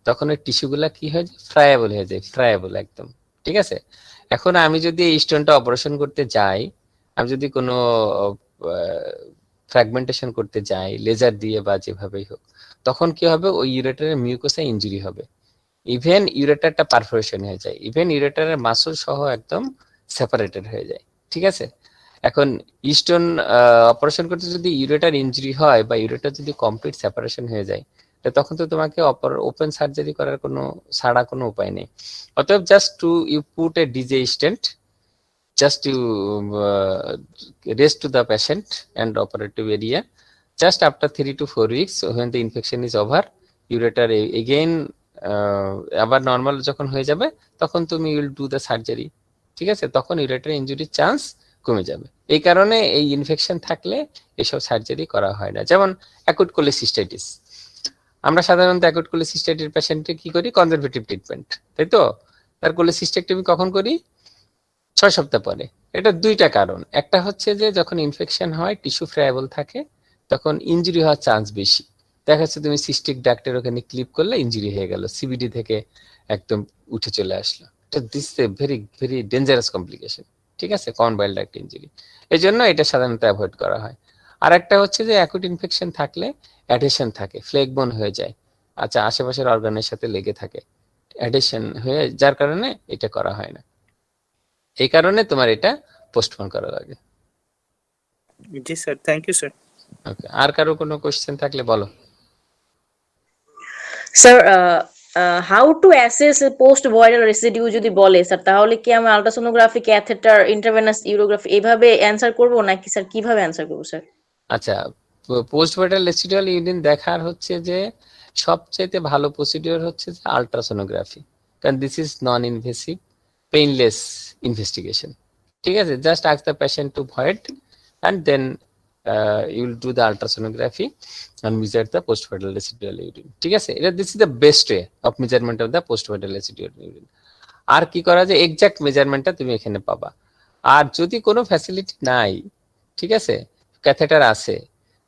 তখন ওই টিস্যুগুলা কি হয়ে যায়, ফ্রায়াবল হয়ে যায়, ফ্রায়াবল একদম, ঠিক আছে? এখন আমি যদি এই স্টোনটা অপারেশন করতে যাই, আমি যদি কোনো ফ্র্যাগমেন্টেশন করতে যাই লেজার দিয়ে বা যেভাবেই হোক, তখন কি হবে, ওই ইউরেটারের মিউকোসা ইনজুরি হবে, ইভেন ইউরেটারটা পারফোরেশন হয়ে যায়, ইভেন ইউরেটারের মাসল সহ একদম সেপারেটেড হয়ে যায়, ঠিক আছে? এখন স্টোন অপারেশন করতে যদি ইউরেটার ইনজুরি হয় বা ইউরেটার যদি কমপ্লিট সেপারেশন হয়ে যায়, তখন তো তোমাকে ওপেন সার্জারি করার কোনো ছাড়া কোনো উপায় নেই। অতএব just to you put a DJ stent, just to rest to the patient and operative area. Just after 3 to 4 weeks, when the infection is over, ureter again আবার নর্মাল যখন হয়ে যাবে তখন তুমি উইল ডু দ্য সার্জারি, ঠিক আছে? তখন ureter ইনজুরির chance কমে যাবে। এই কারণে এই ইনফেকশন থাকলে এসব সার্জারি করা হয় না। যেমন অ্যাকুট কোলিসিস্টাইটিস, আমরা সাধারণত অ্যাকুট কোলিসিস্টাইটিস পেশেন্টে কি করি, কনজারভেটিভ ট্রিটমেন্ট, তাই তো? তার কোলিসিস্টেক্টমি কখন করি, 6 সপ্তাহ পরে। এটা দুইটা কারণ, একটা হচ্ছে যে যখন ইনফেকশন হয় টিস্যু ফ্রায়াবল থাকে তখন ইনজুরি হওয়ার চান্স বেশি, দেখা যাচ্ছে তুমি সিস্টিক ডাক্টের ওখানে ক্লিপ করলে ইনজুরি হয়ে গেল, সিবিডি থেকে একদম উঠে চলে আসলো, this is a very very dangerous complication, ঠিক আছে? কমন বাইল ডাক্ট ইনজুরি, এই জন্য এটা সাধারণত অ্যাভয়েড করা হয়। আর একটা হচ্ছে যে অ্যাকুট ইনফেকশন থাকলে অ্যাডহেশন থাকে, ফ্লেগবোন হয়ে যায়, আচ্ছা আশেপাশের অর্গানের সাথে লেগে থাকে, অ্যাডহেশন হয়ে যার কারণে এটা করা হয় না, এই কারণে তোমার এটা পোস্টপোন করা লাগে। জি sir, thank you sir. Okay, আর কারো কোনো কোশ্চেন থাকলে বলো। Sir how to assess post voidal residue যদি বলে স্যার, তাহলে কি আমি আল্ট্রাসোনোগ্রাফি, ক্যাথেটার, ইন্টারভেনাস ইউরোগ্রাফি এইভাবে অ্যানসার করব নাকি স্যার কিভাবে অ্যানসার করব স্যার? আচ্ছা, পোস্ট ভয়েডাল রেসিডুয়াল ইউরিন দেখার হচ্ছে যে সবচেয়ে ভালো প্রসিডিওর হচ্ছে যে আল্ট্রাসোনোগ্রাফি, কারণ this is non invasive painless investigation, ঠিক আছে? Just ask the patient to void and then you will do the ultrasonography and measure the post-voidal residual urine, ঠিক আছে? এটা this is the best way of measurement of the post-voidal residual urine। আর কি করা যায়, exact মেজারমেন্টটা তুমি এখানে পাবা। আর যদি কোনো ফ্যাসিলিটি নাই, ঠিক আছে, ক্যাথেটার আছে,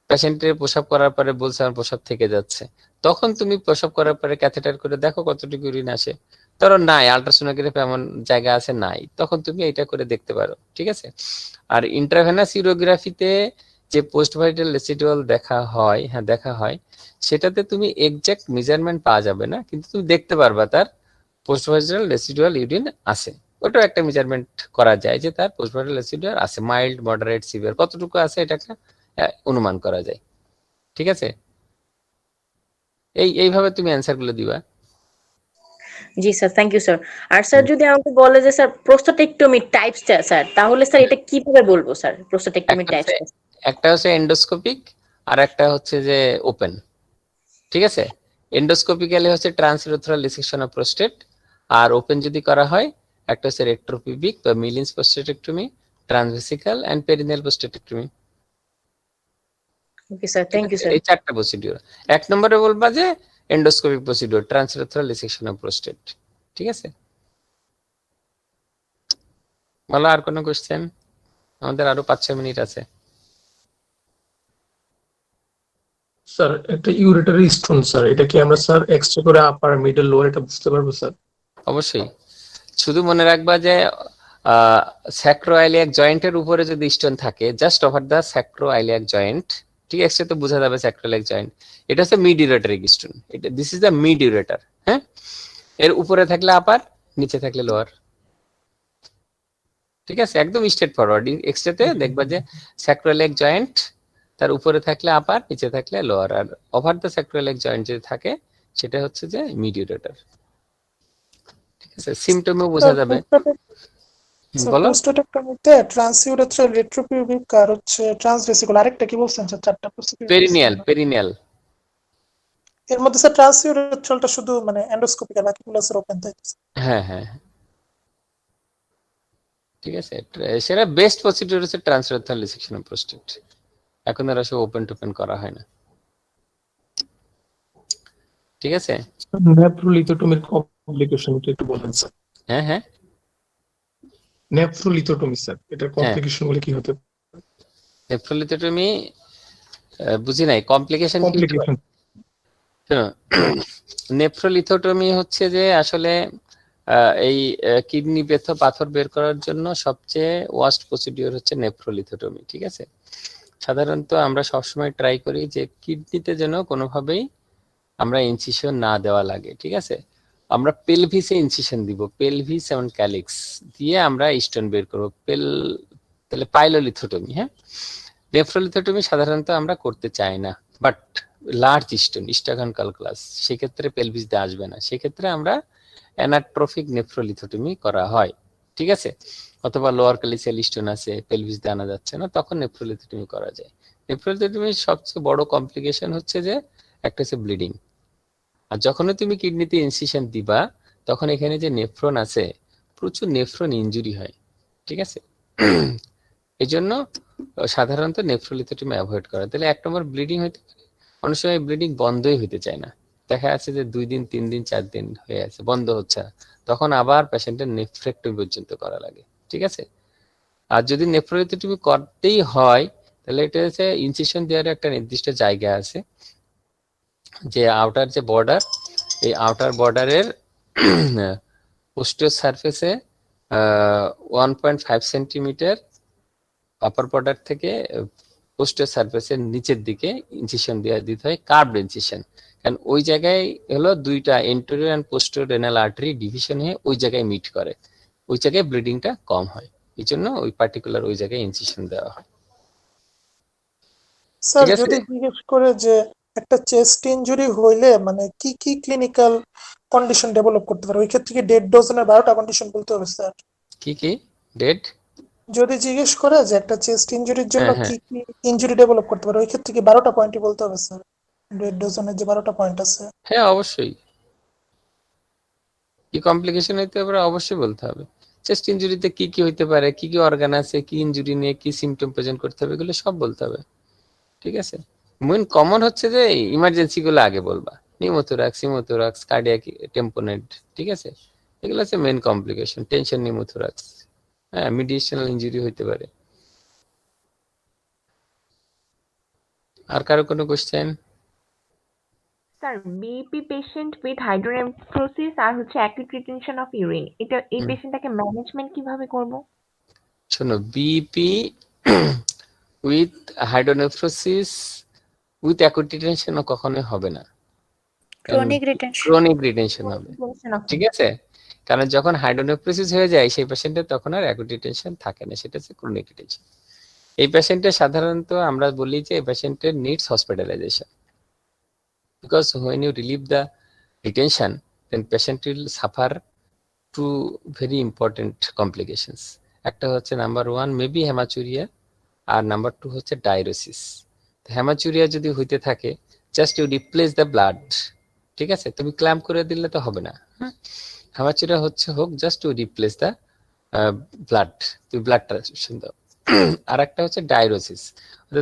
পেশেন্টের প্রসাব করার পরে বলছে আমার প্রসাব থেকে যাচ্ছে, তখন তুমি প্রসাব করার পরে ক্যাথেটার করে দেখো কতটুকু ইউরিন আসে, ধরো নাই, আল্ট্রাসোনোগ্রাফি এমন জায়গা আছে নাই, তখন তুমি এটা করে দেখতে পারো, ঠিক আছে? আর ইন্ট্রাভেনাস ইউরোগ্রাফিতে যে পোস্ট ভাইটাল রেসিডুয়াল দেখা হয়, হ্যাঁ দেখা হয়, সেটাতে তুমি এক্সাক্ট মেজারমেন্ট পাওয়া যাবে না, কিন্তু তুমি দেখতে পারবা তার পোস্ট ভাইটাল রেসিডুয়াল ইউরিন আছে, ওটাও একটা মেজারমেন্ট করা যায় যে তার পোস্ট ভাইটাল রেসিডুয়াল আছে, মাইল্ড, মডারেট, সিভিয়ার কতটুকু আছে এটা একটা অনুমান করা যায়, ঠিক আছে? এইভাবে তুমি অ্যানসার গুলো দিবা। জি স্যার, থ্যাংক ইউ স্যার। আর স্যার যদি আমাকে বলে যে স্যার প্রোস্টাটেক্টমি টাইপসটা স্যার, তাহলে স্যার এটা কিভাবে বলবো স্যার, প্রোস্টাটেক্টমি টাইপস? একটা হচ্ছে এন্ডোস্কোপিক আর একটা হচ্ছে যে ওপেন, ঠিক আছে। এন্ডোস্কোপিক্যালি হচ্ছে ট্রান্সইউরেথ্রাল ডিসেকশন অফ প্রোস্টেট, আর ওপেন যদি করা হয় একটা হচ্ছে রেক্টোপিবিক বা Millin's prostatectomy, transvesical and perineal prostatectomy. Okay sir, thank you sir. এই চারটা প্রসিডিউর। এক নম্বরে বলবা যে endoscopic procedure, transurethral dissection of prostate, ঠিক আছে। বলো আর কোনো কোশ্চেন? আমাদের আরো 5-6 মিনিট আছে। স্যার একটা ইউরেটারি স্টোন স্যার, এটা কি আমরা স্যার এক্সট্রা করে আপার মিডল লোয়ার এটা বুঝতে পারবো স্যার? অবশ্যই। শুধু মনে রাখবা যে স্যাক্রোআইলিয়াক জয়েন্টের উপরে যদি স্টোন থাকে, জাস্ট ওভার দা স্যাক্রোআইলিয়াক জয়েন্ট, ঠিক আছে, তো বোঝা যাবে স্যাক্রোআইলিয়াক জয়েন্ট। এটা হচ্ছে মিড ইউরেটারি স্টোন, এটা this is the mid ureter. হ্যাঁ, এর উপরে থাকলে আপার, নিচে থাকলে লোয়ার, ঠিক আছে, একদম স্ট্রেট ফরওয়ার্ড। এক্সট্রাতে দেখবা যে স্যাক্রোআইলিয়াক জয়েন্ট, তার উপরে থাকলে আপার, নিচে থাকলে লোয়ার, আর ওভার দ্য স্যাক্রোআইলিয়াক জয়েন্ট যদি থাকে সেটা হচ্ছে যে মিড ইউরেটার, ঠিক আছে। সিম্পটমও বোঝা যাবে। বলো। প্রোস্টেটেক্টমিতে ট্রান্সইউরেথ্রাল, রেট্রোপিউবিক আর হচ্ছে ট্রান্সভেসিকুলার, আরেকটা কি বলছেন স্যার? চারটা প্রসিডিউর। Perineal, perineal. এর মধ্যে স্যার ট্রান্সইউরেথ্রালটা শুধু মানে এন্ডোস্কোপিক, আর বাকিগুলো স্যার ওপেন, তাই তো? হ্যাঁ হ্যাঁ, ঠিক আছে। সেটা বেস্ট প্রসিডিউর হচ্ছে ট্রান্সইউরেথ্রাল ডিসেকশন অফ প্রোস্টেট। এখন আর সব ওপেন টোপেন করা হয় না, ঠিক আছে। নেফ্রোলিথোটমির কমপ্লিকেশন একটু বলেন স্যার। হ্যাঁ হ্যাঁ, নেফ্রোলিথোটমি স্যার, এটার কমপ্লিকেশন গুলো কি হতে পারে? নেফ্রোলিথোটমি বুঝি নাই, কমপ্লিকেশন কি? কমপ্লিকেশন নেফ্রোলিথোটমি হচ্ছে যে আসলে এই কিডনি পাথর বের করার জন্য সবচেয়ে ওয়ার্স্ট প্রসিডিউর হচ্ছে নেফ্রোলিথোটমি, ঠিক আছে। সাধারণত আমরা সবসময় ট্রাই করি যে কিডনিতে যেন কোনোভাবেই আমরা ইনসিশন না দেওয়া লাগে, ঠিক আছে। আমরা পেলভিসে ইনসিশন দিব, পেলভিস এবং ক্যালিক্স দিয়ে আমরা স্টোন বের করবো, তাহলে পাইলোলিথোটমি। হ্যাঁ, নেফ্রোলিথোটমি সাধারণত আমরা করতে চাই না, বাট লার্জ স্টোন, স্টাগন ক্যালকুলাস, সেক্ষেত্রে পেলভিস দিয়ে আসবে না, সেক্ষেত্রে আমরা অ্যানাট্রোফিক নেফ্রোলিথোটমি করা হয়, ঠিক আছে। অথবা লোয়ার ক্যালিসিয়াল স্টোন আছে, পেলভিস দিয়ে আনা যাচ্ছে না, তখন নেফ্রোলিথোটমি করা যায়। নেফ্রোলিথোটমির সবচেয়ে বড় কমপ্লিকেশন হচ্ছে যে একটা হচ্ছে ব্লিডিং। আর যখনই তুমি কিডনিতে ইনসিশন দিবা, তখন এখানে যে নেফ্রন আছে, প্রচুর নেফ্রন ইনজুরি হয়, ঠিক আছে। এই জন্য সাধারণত নেফ্রোলিথোটমি অ্যাভয়েড করা। তাহলে এক নম্বর ব্লিডিং হইতে পারে, অনেক সময় ব্লিডিং বন্ধই হইতে চায় না, দেখা যাচ্ছে যে 2 দিন 3 দিন 4 দিন হয়ে আছে, বন্ধ হচ্ছে না, তখন আবার পেশেন্টের নেফ্রেক্টমি পর্যন্ত করা লাগে, ঠিক আছে। আর যদি নেফ্রোলিথোটমি করতেই হয়, তাহলে এটা হচ্ছে ইনসিশন দেওয়ার একটা নির্দিষ্ট জায়গা আছে, যে আউটার যে বর্ডার, এই আউটার বর্ডারের পোস্টিরিয়র সারফেসে 1.5 সেন্টিমিটার আপার বর্ডার থেকে পোস্টিরিয়র সারফেসের নিচের দিকে ইনসিশন দিতে হয়, কার্ভড ইনসিশন। কারণ ওই জায়গায় হলো দুইটা anterior and posterior renal artery division হয়ে ওই জায়গায় মিট করে, ওই জায়গায় ব্লিডিংটা কম হয়, এই জন্য ওই পার্টিকুলার ওই জায়গায় ইনসিশন দেওয়া হয়। স্যার যদি জিজ্ঞেস করে যে একটা চেস্ট ইনজুরি হইলে মানে কি কি ক্লিনিক্যাল কন্ডিশন ডেভেলপ করতে পারে, ওই ক্ষেত্রে কি ডেড ডোজনের 12টা কন্ডিশন বলতে হবে স্যার? কি কি ডেড? যদি জিজ্ঞেস করে যে একটা চেস্ট ইনজুরির জন্য কি কি ইনজুরি ডেভেলপ করতে পারে, ওই ক্ষেত্রে কি 12টা পয়েন্টই বলতে হবে স্যার? ডেড ডোজনের যে 12টা পয়েন্ট আছে। হ্যাঁ অবশ্যই, কি কমপ্লিকেশন হইতে পারে অবশ্যই বলতে হবে। চেস্ট ইনজুরিতে কি কি হইতে পারে, কি কি অর্গান আছে, কি ইনজুরি নিয়ে কি সিমটম প্রেজেন্ট করতে হবে, এগুলো সব বলতে হবে, ঠিক আছে। মেইন কমন হচ্ছে যে ইমার্জেন্সি গুলো আগে বলবা, নিউমোথোরাক্স, কার্ডিয়াক টেম্পোনেট, ঠিক আছে, এগুলো হচ্ছে মেইন কমপ্লিকেশন। টেনশন নিউমোথোরাক্স, হ্যাঁ, মিডিয়েশনাল ইনজুরি হইতে পারে। আর কারো কোনো question? Sir BP patient with hydronephrosis আর হচ্ছে অ্যাকিউট রিটেনশন অফ ইউরিন, এটা এই পেশেন্টটাকে ম্যানেজমেন্ট কিভাবে করব? শোনো, BP with hydronephrosis with acute retention কখনোই হবে না, ক্রনিক রিটেনশন, ক্রনিক রিটেনশন হবে, ঠিক আছে। কারণ যখন হাইড্রোনেফ্রোসিস হয়ে যায় সেই পেশেন্টের তখন আর অ্যাকিউট রিটেনশন থাকে না, সেটা হচ্ছে ক্রনিক রিটেনশন। এই পেশেন্টের সাধারণত আমরা বলি যে এই পেশেন্টের needs hospitalisation, because when you relieve the retention then patient will suffer two very important complications. একটা হচ্ছে নাম্বার 1 মেবি হেমাচুরিয়া, আর নাম্বার 2 হচ্ছে ডায়রোসিস। হেমাচুরিয়া যদি হইতে থাকে just you replace the blood, ঠিক আছে, তুমি ক্ল্যাম্প করে দিলে তো হবে না। হেমাচুরিয়া হোক just to replace the blood, তুমি ব্লাড ট্রান্সফিউশন দাও। আর একটা হচ্ছে ডায়রোসিস,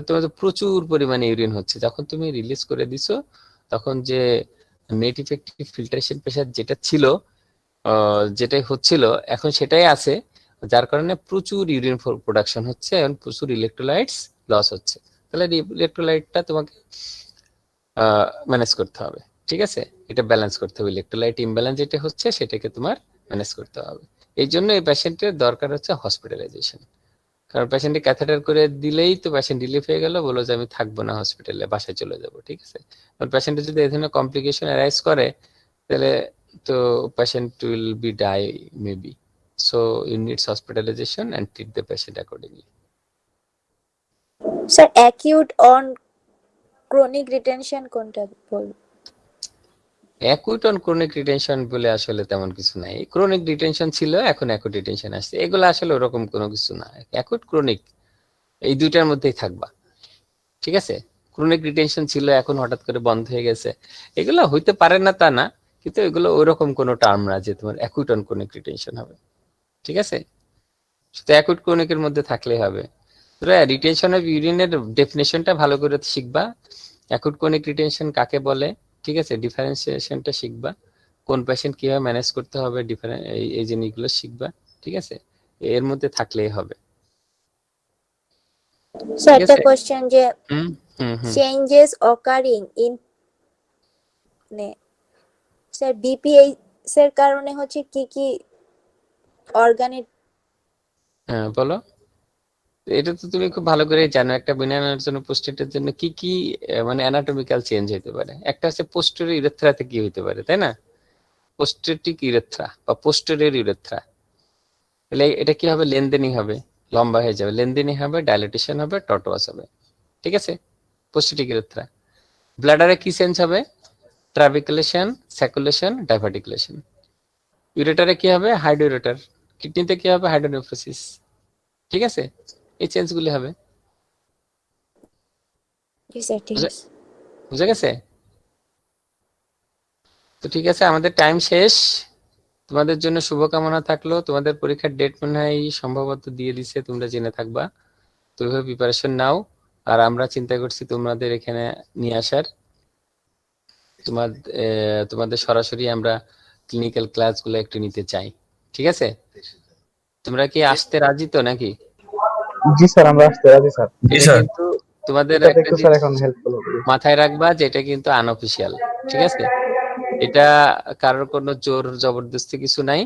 তোমার প্রচুর পরিমাণে ইউরিন হচ্ছে, যখন তুমি রিলিজ করে দিছো তখন যে নেট ইফেক্টিভ ফিল্টারেশন প্রেসার যেটা ছিল, যেটাই হচ্ছিল এখন সেটাই আছে, যার কারণে প্রচুর ইউরিন প্রোডাকশন হচ্ছে এবং প্রচুর ইলেকট্রোলাইটস লস হচ্ছে। তাহলে ইলেকট্রোলাইটটা তোমাকে ম্যানেজ করতে হবে, ঠিক আছে, এটা ব্যালেন্স করতে হবে। ইলেকট্রোলাইট ইমব্যালেন্স যেটা হচ্ছে সেটাকে তোমার ম্যানেজ করতে হবে। এই জন্য এই পেশেন্টের দরকার হচ্ছে হসপিটালাইজেশন, কারণ পেশেন্টকে ক্যাথেটার করে দিলেই তো পেশেন্ট রিলিফ হয়ে গেল, বলো যে আমি থাকবো না হসপিটালে, বাসায় চলে যাব, ঠিক আছে। পেশেন্টের যদি এই ধরনের কমপ্লিকেশন অ্যারাইজ করে তাহলে তো patient will be die maybe, so you needs hospitalisation and treat the patient accordingly. Sir acute on chronic retention কোনটা বলবো? অ্যাকুইট অন ক্রনিক রিটেনশন বলে আসলে তেমন কিছু নাই। ক্রনিক রিটেনশন ছিল, এখন অ্যাকুইট রিটেনশন আসছে, এগুলো আসলে ওরকম কোনো কিছু না। অ্যাকুইট ক্রনিক এই দুইটার মধ্যেই থাকবা, ঠিক আছে। ক্রনিক রিটেনশন ছিল, এখন হঠাৎ করে বন্ধ হয়ে গেছে, এগুলো হইতে পারে না তা না, কিন্তু এগুলো ওইরকম কোনো টার্ম না যে তোমার অ্যাকুইট অন ক্রনিক রিটেনশন হবে, ঠিক আছে। শুধু অ্যাকুইট ক্রনিকের মধ্যে থাকলেই হবে। রিটেনশন অফ ইউরিনের ডেফিনেশনটা ভালো করে শিখবা, অ্যাকুইট ক্রনিক রিটেনশন কাকে বলে, ঠিক আছে, ডিফারেন্সিয়েশনটা শিখবা, কোন পেশেন্ট কিভাবে ম্যানেজ করতে হবে, এই জিনিসগুলো শিখবা, ঠিক আছে, এর মধ্যে থাকলেই হবে। স্যার একটা কোশ্চেন যে হুম। Changes occurring in sir BPS এর কারণে হচ্ছে কি কি অর্গানের? হ্যাঁ বলো, এটা তো তুমি খুব ভালো করে জানো, একটা বিনানোর জন্য পোস্টেটের জন্য কি কি মানে অ্যানাটমিক্যাল চেঞ্জ হতে পারে। একটা হচ্ছে পোস্টেরিয়র ইউরেথ্রাতে কি হতে পারে, তাই না, পোস্টেটিক ইউরেথ্রা বা পোস্টেরিয়র ইউরেথ্রা, তাহলে এটা কি হবে, লেনদেনই হবে, লম্বা হয়ে যাবে, লেনদেনই হবে, ডাইলেটেশন হবে, টর্টোয়াস হবে, ঠিক আছে, পোস্টেটিক ইউরেথ্রা। ব্লাডারে কি চেঞ্জ হবে, ট্রাবিকুলেশন, স্যাকুলেশন, ডাইভার্টিকুলেশন। ইউরেটারে কি হবে, হাইড্রোইউরেটার। কিডনিতে কি হবে, হাইড্রোনেফ্রোসিস, ঠিক আছে, এই চেঞ্জগুলি হবে। বুঝা গেছে? তো ঠিক আছে, আমাদের টাইম শেষ। তোমাদের জন্য শুভকামনা থাকলো। তোমাদের পরীক্ষার ডেট মনে হয় সম্ভবত দিয়ে দিছে, তোমরা জেনে থাকবা, তো ওইভাবে প্রিপারেশন নাও। আর আমরা চিন্তা করছি তোমাদের এখানে নিয়ে আসার, তোমাদের সরাসরি আমরা ক্লিনিক্যাল ক্লাসগুলো একটু নিতে চাই, ঠিক আছে। তোমরা কি আসতে রাজি তো নাকি? জি স্যার, আমরা আসতে রাজি স্যার। কিন্তু তোমাদের একটা স্যার এখন হেল্পফুল হবে, মাথায় রাখবা যে এটা কিন্তু আনঅফিশিয়াল, ঠিক আছে। এটা কারোর কোনো জোর জবরদস্তি কিছু নাই,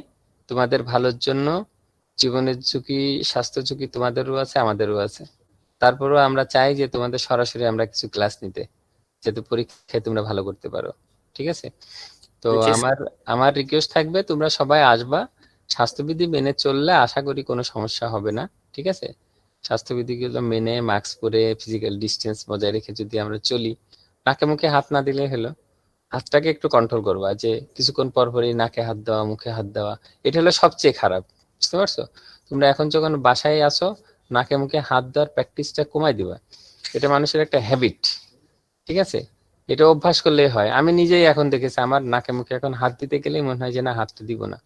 তোমাদের ভালোর জন্য। জীবনের ঝুঁকি, স্বাস্থ্য ঝুঁকি তোমাদেরও আছে, আমাদেরও আছে। তারপরেও আমরা চাই যে তোমাদের সরাসরি আমরা কিছু ক্লাস নিতে, যাতে পরীক্ষায় তোমরা ভালো করতে পারো, ঠিক আছে। তো আমার রিকোয়েস্ট থাকবে তোমরা সবাই আসবা, স্বাস্থ্যবিধি মেনে চললে আশা করি কোনো সমস্যা হবে না, ঠিক আছে। স্বাস্থ্যবিধিগুলো মেনে মাস্ক পরে ফিজিক্যাল ডিস্টেন্স বজায় রেখে যদি আমরা চলি, নাকে মুখে হাত না দিলে হলো, হাতটাকে একটু কন্ট্রোল করবা, যে কিছুক্ষণ পর পরই নাকে হাত দেওয়া, মুখে হাত দেওয়া, এটা হলো সবচেয়ে খারাপ, বুঝতে পারছো। তোমরা এখন যখন বাসায় আসো, নাকে মুখে হাত দেওয়ার প্র্যাকটিসটা কমাই দিবা, এটা মানুষের একটা হ্যাবিট, ঠিক আছে, এটা অভ্যাস করলেই হয়। আমি নিজেই এখন দেখেছি, আমার নাকে মুখে এখন হাত দিতে গেলেই মনে হয় যে না, হাতটা দিব না,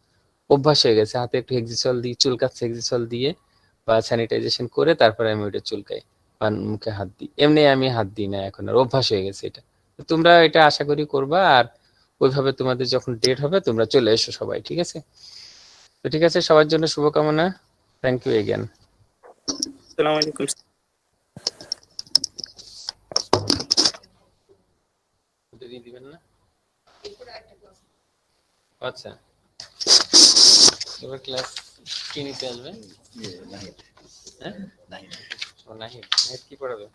অভ্যাস হয়ে গেছে। হাতে একটু হেক্সিসল দিই, চুলকাচ্ছে, হেক্সিসল দিয়ে বা স্যানিটাইজেশন করে তারপরে আমি ওইটা চুলকাই বা মুখে হাত দিই, এমনি আমি হাত দিই না এখন, আর অভ্যাস হয়ে গেছে এটা। তোমরা এটা আশা করি করবা, আর ওইভাবে তোমাদের যখন ডেট হবে তোমরা চলে এসো সবাই, ঠিক আছে। তো ঠিক আছে, সবার জন্য শুভকামনা, থ্যাংক ইউ এগেন। আসসালামু আলাইকুম। দিবেন না, আচ্ছা এবার ক্লাস কি নিতে আসবে? নাহিদ কি পড়াবে?